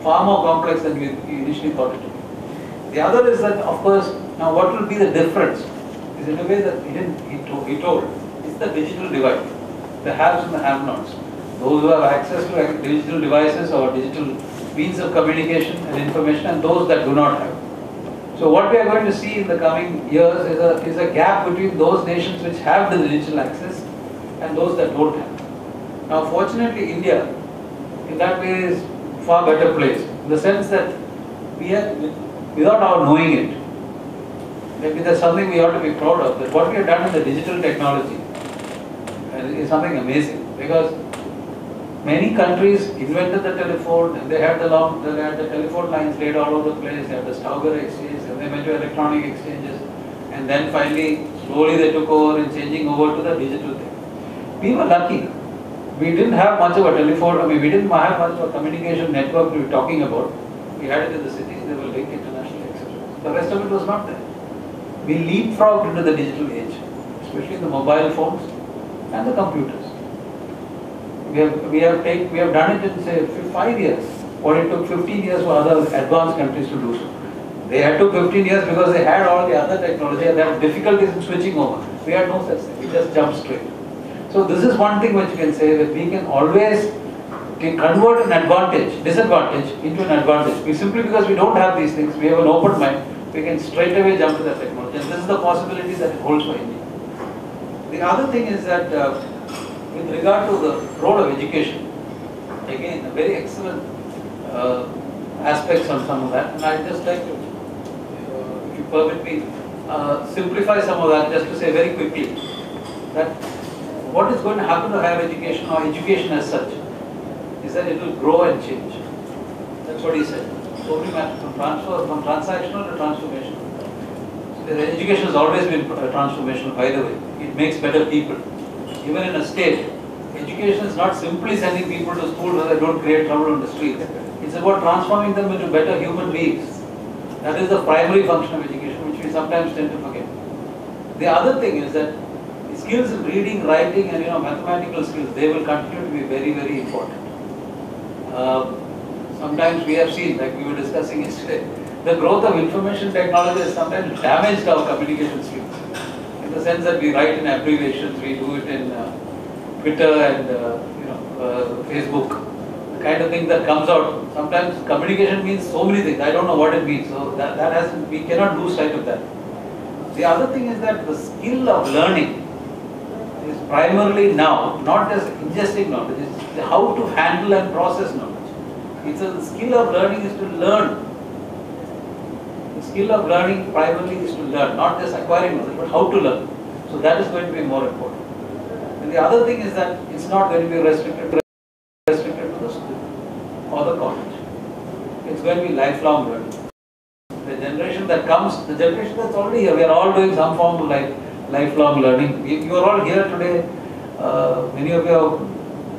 far more complex than we initially thought it to be. The other is that, of course, now what will be the difference is in a way that he told, it's the digital divide. The haves and the have-nots. Those who have access to digital devices or digital means of communication and information and those that do not have. So what we are going to see in the coming years is a gap between those nations which have the digital access and those that don't have. Now fortunately India in that way is far better placed in the sense that we have, without our knowing it, maybe there's something we ought to be proud of, that what we have done in the digital technology is something amazing because many countries invented the telephone and they had the telephone lines laid all over the place, they had the Stauger exchange and they went to electronic exchanges and then finally slowly they took over in changing over to the digital thing. We were lucky. We didn't have much of a telephone, we didn't have much of a communication network we were talking about. We had it in the cities, they were linked internationally, etc. The rest of it was not there. We leapfrogged into the digital age, especially the mobile phones and the computers. We have done it in say 5 years. What it took 15 years for other advanced countries to do so. They had took 15 years because they had all the other technology and they had difficulties in switching over. We had no such thing. We just jumped straight. So this is one thing which you can say that we can always convert an disadvantage into an advantage. Simply because we don't have these things, we have an open mind, we can straight away jump to that technology. And this is the possibility that it holds for India. The other thing is that with regard to the role of education, again, a very excellent aspects on some of that, and I'd just like to, if you permit me, simplify some of that just to say very quickly that what is going to happen to higher education or education as such is that it will grow and change. That's what he said. So we matter from transactional to transformational. So education has always been transformational, by the way. It makes better people. Even in a state, education is not simply sending people to school where they don't create trouble on the streets. It's about transforming them into better human beings. That is the primary function of education, which we sometimes tend to forget. The other thing is that skills in reading, writing and mathematical skills, they will continue to be very, very important. Sometimes we have seen, like we were discussing yesterday, the growth of information technology has sometimes damaged our communication skills. In the sense that we write in abbreviations, we do it in Twitter and Facebook. The kind of thing that comes out. Sometimes communication means so many things. I don't know what it means. So we cannot lose sight of that. The other thing is that the skill of learning is primarily now not just ingesting knowledge, it's how to handle and process knowledge. It's the skill of learning is to learn. The skill of learning primarily is to learn, not just acquiring knowledge, but how to learn. So that is going to be more important. And the other thing is that it's not going to be restricted to the school or the college. It's going to be lifelong learning. The generation that comes, the generation that's already here, we are all doing some form of lifelong learning. You are all here today. Many of you are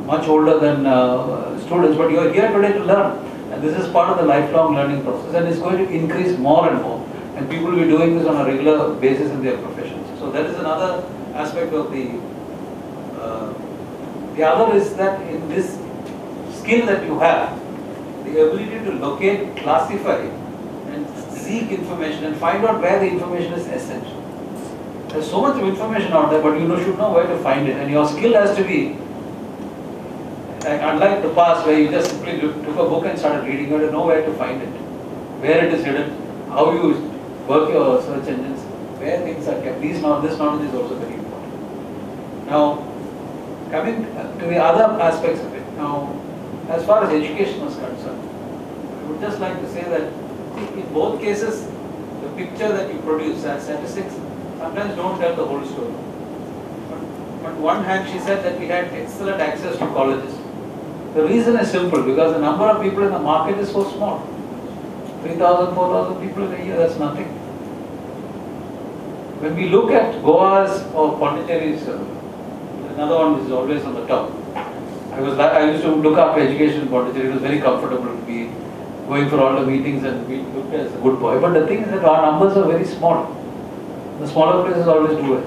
much older than students, but you are here today to learn. And this is part of the lifelong learning process, and it's going to increase more and more. And people will be doing this on a regular basis in their professions. So that is another aspect of the other is that in this skill that you have, the ability to locate, classify, and seek information and find out where the information is essential. There's so much of information out there, but you should know where to find it, and your skill has to be Like, unlike the past where you just simply took a book and started reading, you had to know where to find it, where it is hidden, how you work your search engines, where things are kept. This knowledge is also very important. Now, coming to the other aspects of it. Now, as far as education is concerned, I would just like to say that in both cases, the picture that you produce as statistics sometimes don't tell the whole story. But on one hand, she said that we had excellent access to colleges. The reason is simple, because the number of people in the market is so small. 3,000, 4,000 people in a year, that's nothing. When we look at Goa's or Pondicherry's, another one is always on the top. I used to look after education in Pondicherry. It was very comfortable to be going for all the meetings and we looked as a good boy. But the thing is that our numbers are very small. The smaller places always do it.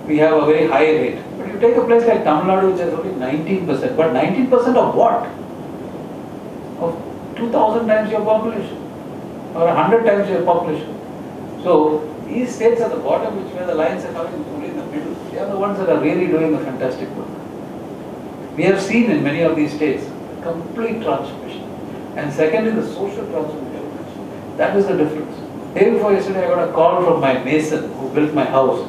We have a very high rate. But you take a place like Tamil Nadu, which has only 19%. But 19% of what? Of 2,000 times your population, or 100 times your population. So these states at the bottom, where the lines are coming only in the middle, they are the ones that are really doing a fantastic work. We have seen in many of these states complete transformation. And secondly, the social transformation. That is the difference. Day before yesterday, I got a call from my mason who built my house.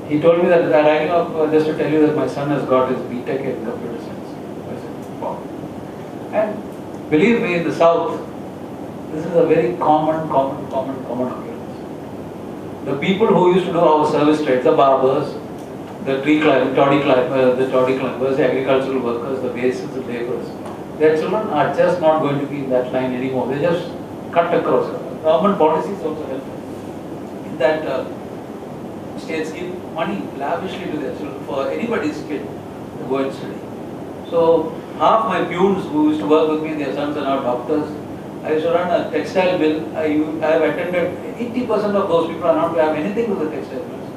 He told me that I rang up just to tell you that my son has got his BTech in computer science. I said, wow. And believe me, in the south, this is a very common occurrence. The people who used to do our service trades, the barbers, the toddy climbers, the agricultural workers, the masons, the laborers, their children are just not going to be in that line anymore. They just cut across. Government policies also help in that states give money lavishly to their children for anybody's kid to go and study. So half my peons who used to work with me, their sons are now doctors. I used to run a textile mill. I have attended, 80% of those people are not to have anything to the textile mills.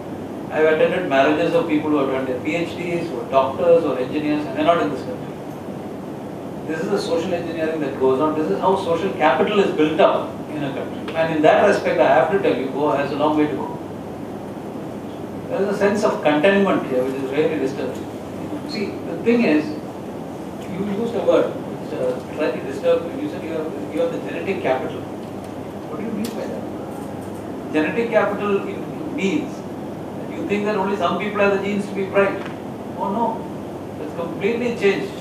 I have attended marriages of people who have done their PhDs, or doctors, or engineers, and they are not in this country. This is the social engineering that goes on. This is how social capital is built up in a country. And in that respect, I have to tell you, Goa has a long way to go. There is a sense of contentment here, which is really disturbing. See, the thing is, you used a word which slightly disturbed me. You said you have the genetic capital. What do you mean by that? Genetic capital means that you think that only some people have the genes to be bright. Oh no, it's completely changed.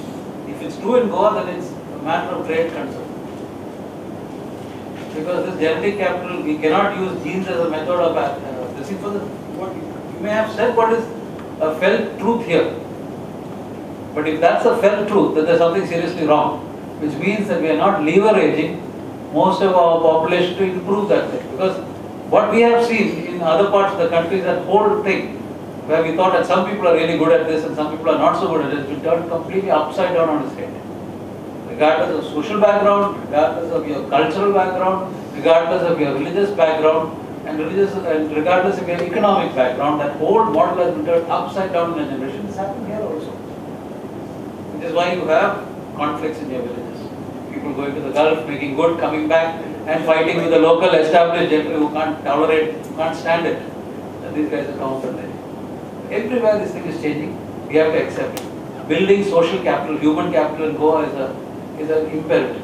If it's true in Goa, then it's a matter of great concern. Because this genetic capital, we cannot use genes as a method of this. You may have said what is a felt truth here. But if that's a felt truth, then there's something seriously wrong. Which means that we are not leveraging most of our population to improve that thing. Because what we have seen in other parts of the country is that whole thing, where we thought that some people are really good at this and some people are not so good at it, will turn completely upside down on its head. Regardless of social background, regardless of your cultural background, regardless of your religious background, and regardless of your economic background, that whole model has been turned upside down in a generation. This happened here also. Which is why you have conflicts in your villages. People going to the Gulf, making good, coming back, and fighting with the local established gentry who can't tolerate, who can't stand it. And these guys are counter-led. Everywhere this thing is changing, we have to accept it. Building social capital, human capital in Goa is an imperative.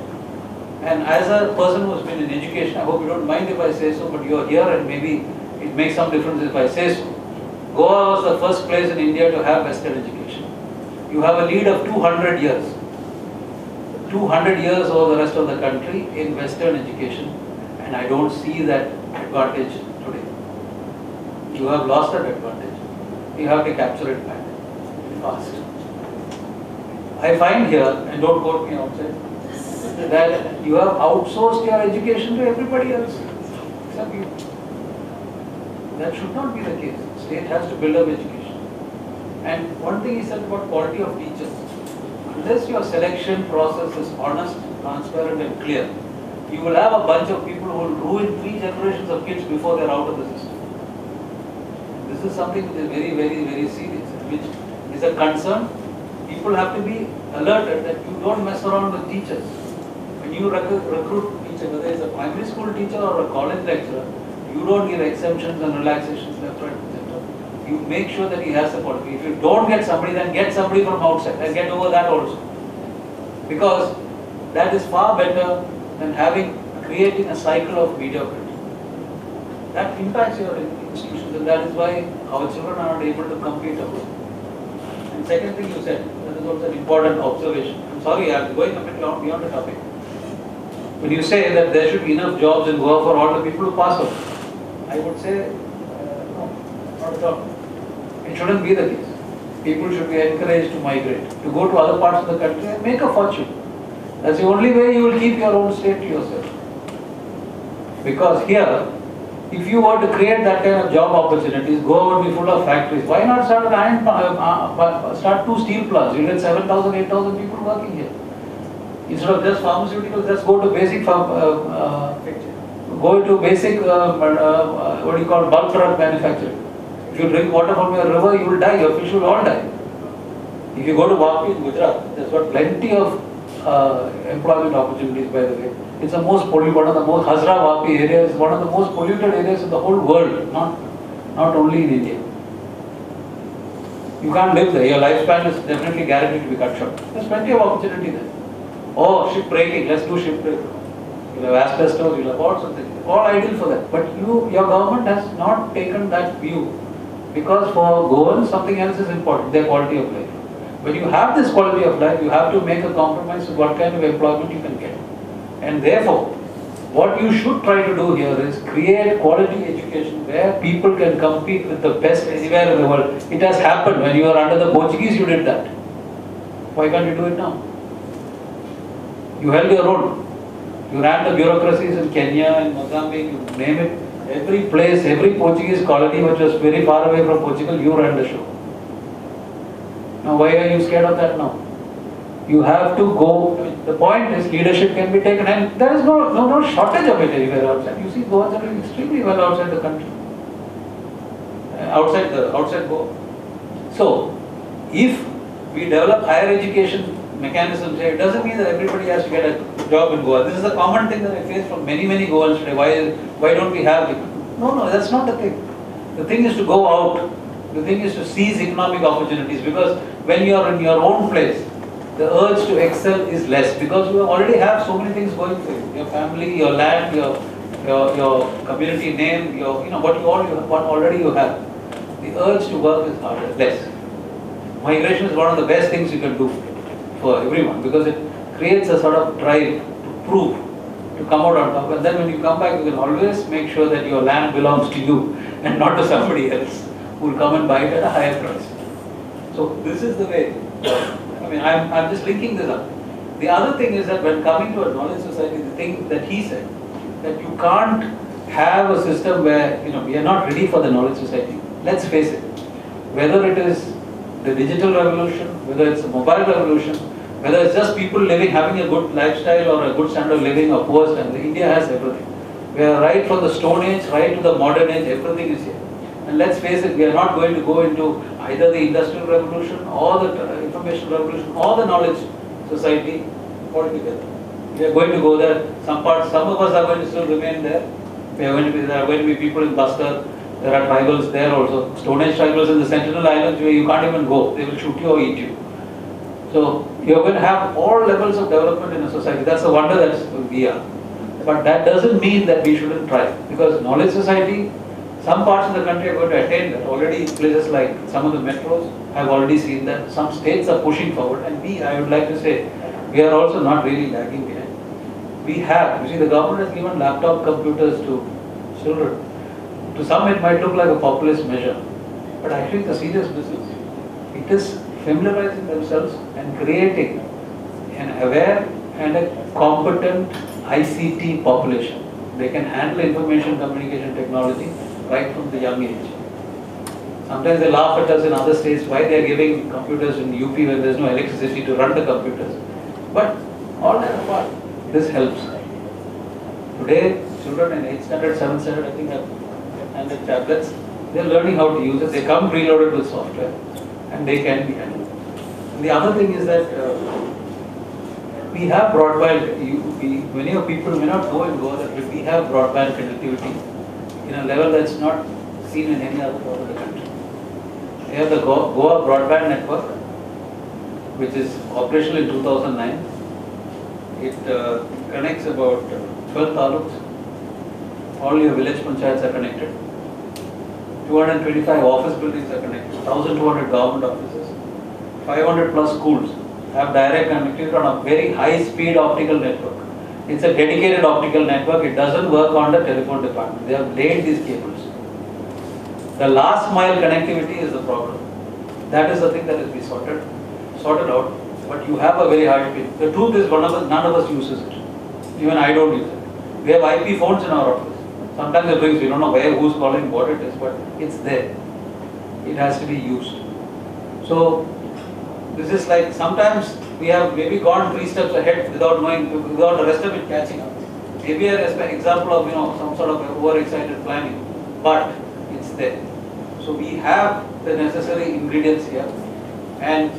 And as a person who has been in education, I hope you don't mind if I say so, but you are here and maybe it makes some difference if I say so. Goa was the first place in India to have Western education. You have a lead of 200 years. 200 years over the rest of the country in Western education, and I don't see that advantage today. You have lost that advantage. You have to capture it back fast. I find here, and don't quote me outside, that you have outsourced your education to everybody else except you. That should not be the case. The state has to build up education. And one thing he said about quality of teachers. Unless your selection process is honest, transparent and clear, you will have a bunch of people who will ruin 3 generations of kids before they are out of the system. This is something which is very, very, very serious, which is a concern. People have to be alerted that you don't mess around with teachers. When you recruit teacher, whether it's a primary school teacher or a college lecturer, you don't give exemptions and relaxations left, right, etc. you make sure that he has the quality. If you don't get somebody, then get somebody from outside and get over that also. Because that is far better than creating a cycle of mediocrity. That impacts your institutions, and that is why our children are not able to compete abroad. And second thing you said, that is also an important observation. I'm sorry, I'm going a bit beyond the topic. When you say that there should be enough jobs in Goa for all the people who pass out, I would say, no, not at all. It shouldn't be the case. People should be encouraged to migrate, to go to other parts of the country and make a fortune. That's the only way you will keep your own state to yourself. Because here, if you were to create that kind of job opportunities, Goa would be full of factories. Why not start 2 steel plants? You get 7,000, 8,000 people working here. Instead of just pharmaceuticals, just go to basic what do you call, bulk drug manufacturing. If you drink water from your river, you will die. Your fish will all die. If you go to Vapi in Gujarat, there's got plenty of employment opportunities, by the way. It's the most polluted, one of the most, Hazra Vapi area is one of the most polluted areas in the whole world, not only in India. You can't live there. Your lifespan is definitely guaranteed to be cut short. There's plenty of opportunity there. Oh, ship breaking, let's do ship breaking. You'll have asbestos, you'll have all something. All ideal for that. But your government has not taken that view. Because for Goans, something else is important, their quality of life. When you have this quality of life, you have to make a compromise with what kind of employment you can get. And therefore, what you should try to do here is create quality education where people can compete with the best anywhere in the world. It has happened. When you were under the Portuguese, you did that. Why can't you do it now? You held your own. You ran the bureaucracies in Kenya and Mozambique, you name it. Every place, every Portuguese colony which was very far away from Portugal, you ran the show. Now why are you scared of that now? You have to go. The point is leadership can be taken, and there is no shortage of it anywhere outside. You see, Goa is doing extremely well outside the country. Outside Goa. So, if we develop higher education mechanisms here, it doesn't mean that everybody has to get a job in Goa. This is a common thing that I face from many Goans today. Why don't we have it? No, that's not the thing. The thing is to go out. The thing is to seize economic opportunities, because when you are in your own place, the urge to excel is less, because you already have so many things going for you. Your family, your land, your community name, what already you have. The urge to work is less. Migration is one of the best things you can do for everyone, because it creates a sort of drive to prove, to come out on top. And then when you come back, you can always make sure that your land belongs to you and not to somebody else who will come and buy it at a higher price. So this is the way. I'm just linking this up. The other thing is that when coming to a knowledge society, the thing that he said, that you can't have a system where, we are not ready for the knowledge society. Let's face it. Whether it is the digital revolution, whether it's a mobile revolution, whether it's just people having a good lifestyle or a good standard of living or poor standard, India has everything. We are right from the Stone Age, right to the modern age, everything is here. And let's face it, we are not going to go into either the industrial revolution or the information revolution or the knowledge society altogether. We are going to go there. Some of us are going to still remain there. There are going to be people in Bastar. There are tribals there also. Stone Age tribals in the Sentinel Islands where you can't even go. They will shoot you or eat you. So you are going to have all levels of development in a society. That's the wonder that we are. But that doesn't mean that we shouldn't try. Because knowledge society, some parts of the country are going to attain that. Already places like some of the metros have already seen that. Some states are pushing forward. And I would like to say, we are also not really lagging behind. We have. You see, the government has given laptop computers to children. To some it might look like a populist measure. But actually it's a serious business. It is familiarizing themselves and creating an aware and a competent ICT population. They can handle information communication technology right from the young age. Sometimes they laugh at us in other states why they are giving computers in UP when there is no electricity to run the computers. But all that apart, this helps. Today, children in 8th standard, 7th standard, I think, have handed tablets. They are learning how to use it. They come preloaded with software and they can be handled. And the other thing is that we have broadband. Many of people may not go and go there, but we have broadband connectivity in a level that's not seen in any other part of the country. We have the Goa Broadband Network, which is operational in 2009. It connects about 12 taluks. All your village panchayats are connected. 225 office buildings are connected. 1,200 government offices. 500 plus schools have direct connectivity on a very high speed optical network. It's a dedicated optical network. It doesn't work on the telephone department. They have laid these cables. The last mile connectivity is the problem. That is the thing that has been sorted out. But you have a very high speed. The truth is, none of us uses it. Even I don't use it. We have IP phones in our office. Sometimes it rings. We don't know who's calling, what it is, but it's there. It has to be used. So this is like sometimes we have maybe gone 3 steps ahead without knowing, without the rest of it catching up. Maybe an example of some sort of overexcited planning, but it's there. So we have the necessary ingredients here, and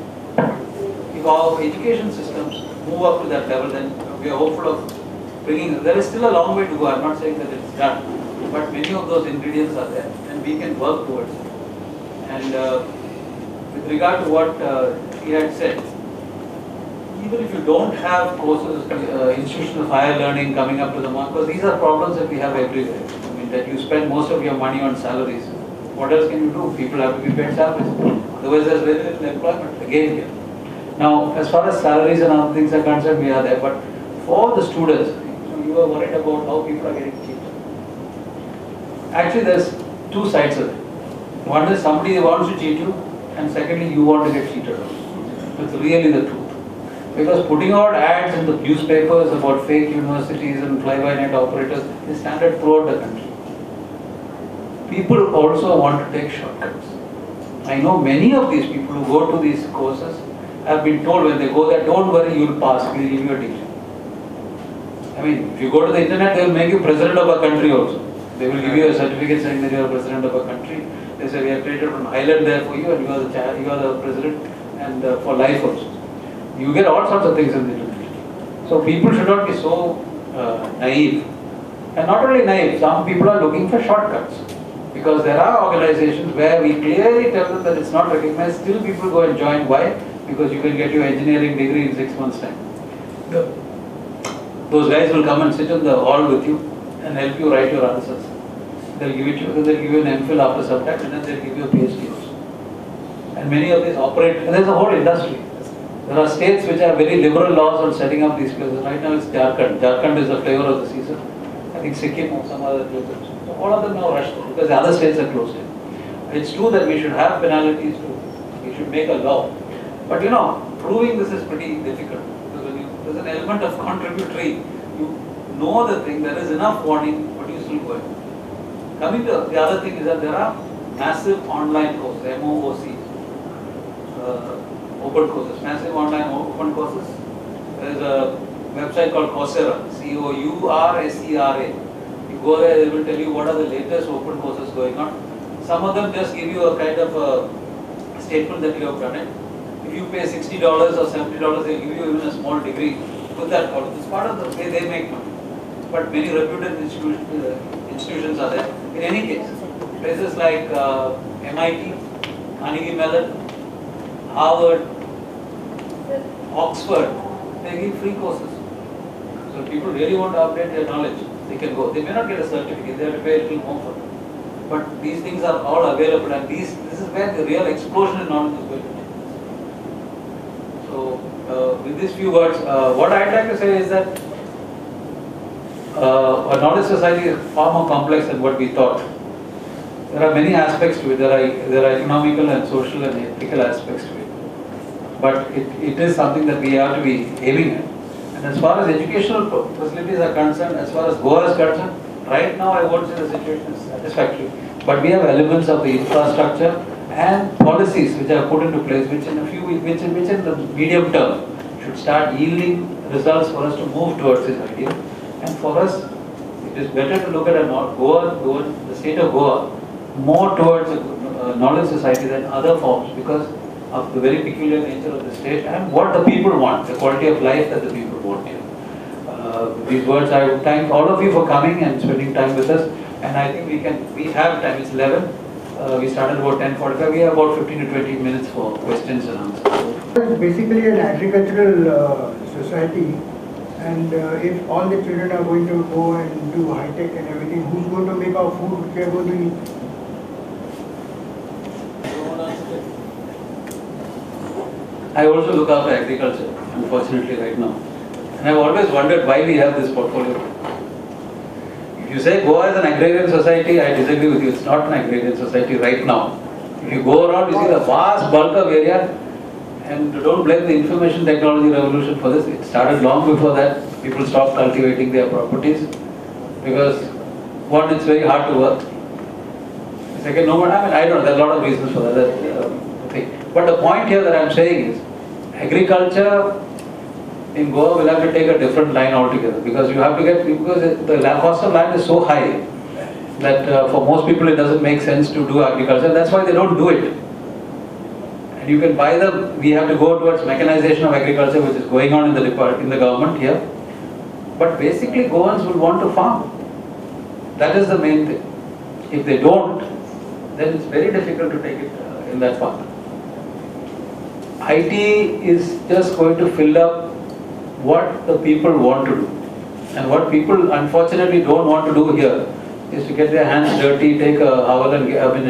if our education systems move up to that level, then we are hopeful of bringing. There is still a long way to go. I'm not saying that it's done, but many of those ingredients are there, and we can work towards it. And with regard to what he had said, even if you don't have courses, institutions of higher learning coming up to the mark, because these are problems that we have everywhere. I mean, that you spend most of your money on salaries. What else can you do? People have to be paid salaries. Otherwise, there's very little employment again here. Now, as far as salaries and other things are concerned, we are there. But for the students, you are worried about how people are getting cheated. Actually, there's 2 sides of it. One is somebody wants to cheat you, and secondly, you want to get cheated also. It's really the truth. Because putting out ads in the newspapers about fake universities and fly-by-night operators is standard throughout the country. People also want to take shortcuts. I know many of these people who go to these courses have been told when they go there, don't worry, you'll pass, we'll give you a degree. I mean, if you go to the internet, they will make you president of a country also. They will give you a certificate saying that you are president of a country. They say, we have created an island there for you, and you are the president, and for life also. You get all sorts of things in the internet. So people should not be so naive. And not only naive, some people are looking for shortcuts. Because there are organizations where we clearly tell them that it's not recognized, still people go and join. Why? Because you can get your engineering degree in 6 months' time. Those guys will come and sit in the hall with you and help you write your answers. They'll give it to you, then they'll give you an MPhil after some time, and then they'll give you a PhD also. And many of these operate, and there's a whole industry. There are states which have very liberal laws on setting up these places. Right now it's Jharkhand. Jharkhand is the flavor of the season. I think Sikkim or some other places. So all of them now rush there because the other states are closed in. It's true that we should have penalties too. We should make a law. But proving this is pretty difficult. Because when there's an element of contributory, you know the thing, there is enough warning, but you still go ahead. Coming to the other thing is that there are massive online courses, MOOCs. Open courses, massive online open courses. There is a website called Coursera, Coursera. You go there, they will tell you what are the latest open courses going on. Some of them just give you a kind of a statement that you have done it. If you pay $60 or $70, they give you even a small degree. Put that out. It's part of the way they make money. But many reputed institutions are there. In any case, places like MIT, Carnegie Mellon, Harvard, Oxford, they give free courses. So if people really want to update their knowledge, they can go. They may not get a certificate, they have to pay a little more for it. But these things are all available, and this is where the real explosion in knowledge is going to take place. So with these few words, what I'd like to say is that a knowledge society is far more complex than what we thought. There are many aspects to it. There are economical and social and ethical aspects to it. But it is something that we have to be aiming at. And as far as educational facilities are concerned, as far as Goa is concerned, right now I won't say the situation is satisfactory. But we have elements of the infrastructure and policies which are put into place, which in the medium term should start yielding results for us to move towards this idea. And for us, it is better to look at the state of Goa more towards a knowledge society than other forms because of the very peculiar nature of the state and what the people want, the quality of life that the people want here. With these words, I would thank all of you for coming and spending time with us. And I think we have time, it's 11. We started about 10:45. We have about 15 to 20 minutes for questions and answers. It's basically an agricultural society, and if all the children are going to go and do high tech and everything, who's going to make our food which we are going to eat? I also look after agriculture, unfortunately, right now. And I've always wondered why we have this portfolio. If you say Goa is an agrarian society, I disagree with you. It's not an agrarian society right now. If you go around, you see the vast bulk of area, and don't blame the information technology revolution for this. It started long before that. People stopped cultivating their properties because, one, it's very hard to work. Second, no one, I don't know, there are a lot of reasons for that thing. But the point here that I'm saying is, agriculture in Goa will have to take a different line altogether, because you have to get, because the cost of land is so high that for most people it doesn't make sense to do agriculture. That's why they don't do it. And you can buy them. We have to go towards mechanization of agriculture, which is going on in the government here. But basically, Goans will want to farm. That is the main thing. If they don't, then it's very difficult to take it in that path. IT is just going to fill up what the people want to do. And what people unfortunately don't want to do here is to get their hands dirty, take a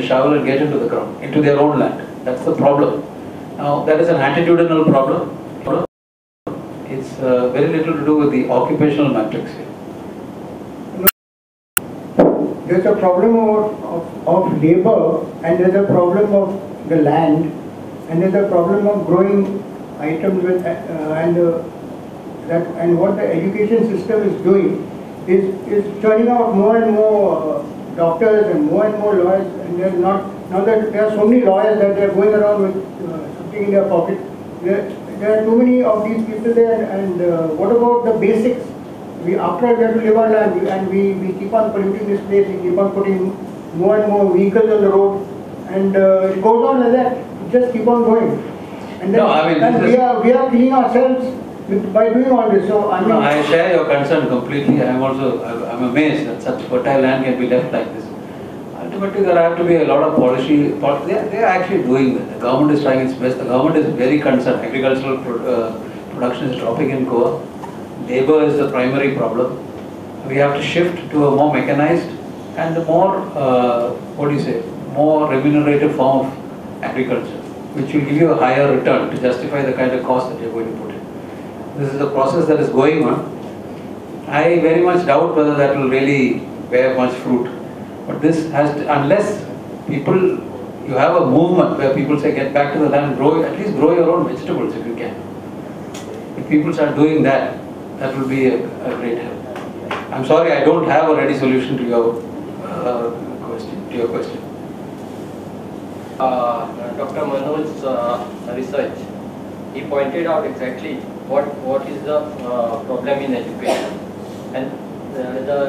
shovel and get into the ground, into their own land. That's the problem. Now, that is an attitudinal problem. It's very little to do with the occupational matrix here. There's a problem of labor, and there's a problem of the land, and there's a problem of growing items with and what the education system is doing is turning out more and more doctors and more lawyers, and there's not, now that there are so many lawyers that they're going around with something in their pocket. There are too many of these people there, and what about the basics? After all, we have to live on land, and we keep on polluting this place, we keep on putting more and more vehicles on the road, and it goes on like that. It just keep on going. And then, No, I mean, and we are killing ourselves by doing all this. So I mean, no, I share your concern completely. I'm amazed that such fertile land can be left like this. Ultimately, there have to be a lot of policy. They are actually doing that. The government is trying its best. The government is very concerned. Agricultural production is dropping in Goa. Labor is the primary problem. We have to shift to a more mechanized and a more, more remunerative form of agriculture, which will give you a higher return to justify the kind of cost that you're going to put in. This is a process that is going on. I very much doubt whether that will really bear much fruit. But this has to, unless people, you have a movement where people say get back to the land, at least grow your own vegetables if you can. If people start doing that, that will be a great help. I'm sorry, I don't have a ready solution to your question. Dr. Manoj's research, he pointed out exactly what is the problem in education, and the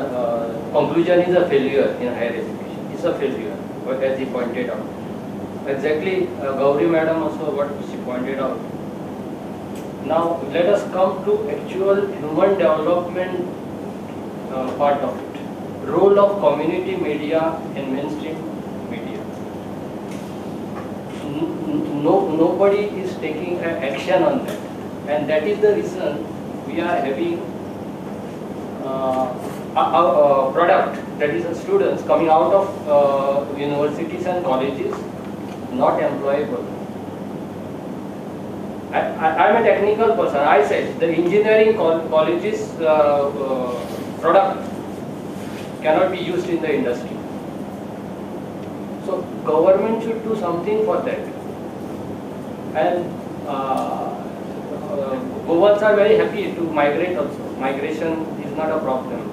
conclusion is a failure in higher education. It's a failure, as he pointed out. Exactly, Gauri madam also what she pointed out. Now let us come to actual human development part of it. Role of community media in mainstream media. Nobody is taking action on that, and that is the reason we are having a product, that is students coming out of universities and colleges not employable. I'm a technical person. I said the engineering colleges product cannot be used in the industry. So government should do something for that. And Goans are very happy to migrate also. Migration is not a problem.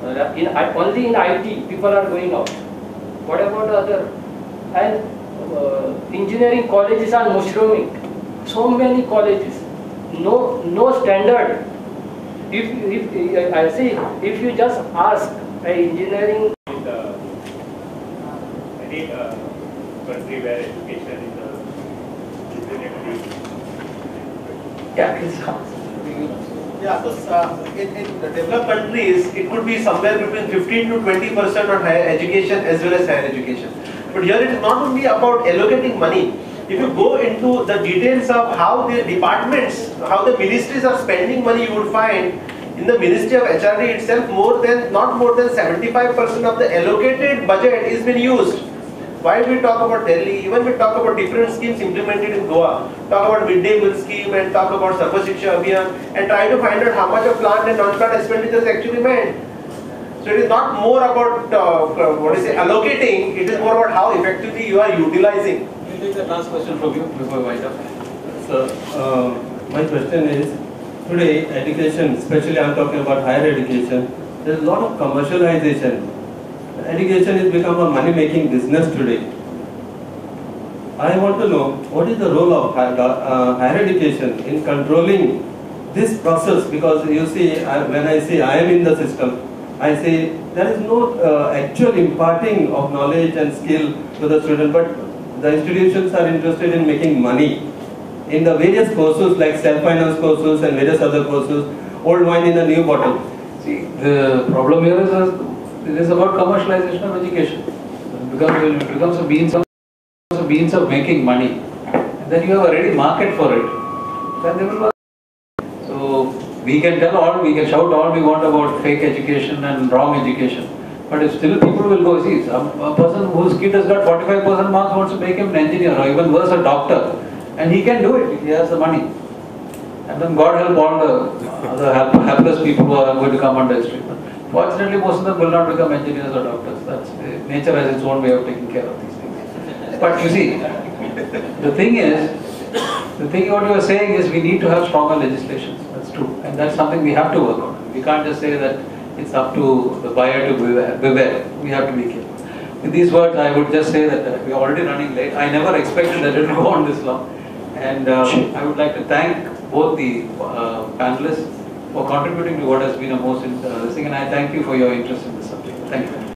Only in IT people are going out. What about the other? And engineering colleges are mushrooming. So many colleges, no standard. If I see, if you just ask an engineering, any country where education is Yeah, so in the developed countries, it could be somewhere between 15 to 20% on higher education as well as higher education. But here it is not only about allocating money. If you go into the details of how the departments, how the ministries are spending money, you would find in the Ministry of HRD itself not more than 75% of the allocated budget is being used. Why we talk about Delhi, even we talk about different schemes implemented in Goa, talk about midday meal scheme and talk about Sarva Shiksha Abhiyan and try to find out how much of planned and non-planned expenditure is actually made. So it is not more about allocating, it is more about how effectively you are utilizing. We'll take the last question from you before we wind up. So, my question is, today education, especially I am talking about higher education, there is a lot of commercialization. Education has become a money-making business today. I want to know what is the role of higher education in controlling this process, because you see, when I say I am in the system, I say there is no actual imparting of knowledge and skill to the student, but the institutions are interested in making money in the various courses like self-finance courses and various other courses, old wine in a new bottle. See, the problem here is it is about commercialization of education. It becomes a means of making money. And then you have a ready market for it. Then they will work. So we can shout all we want about fake education and wrong education. But if still people will go, see, a person whose kid has got 45% marks wants to make him an engineer or even worse a doctor. And he can do it if he has the money. And then God help all the other hapless people who are going to come under his treatment. Fortunately, most of them will not become engineers or doctors. Nature has its own way of taking care of these things. But you see, the thing what you are saying is we need to have stronger legislations. That's true. And that's something we have to work on. We can't just say that it's up to the buyer to beware. We have to be careful. With these words, I would just say that we are already running late. I never expected that it would go on this long. And I would like to thank both the panelists for contributing to what has been a most interesting, and I thank you for your interest in this subject. Thank you.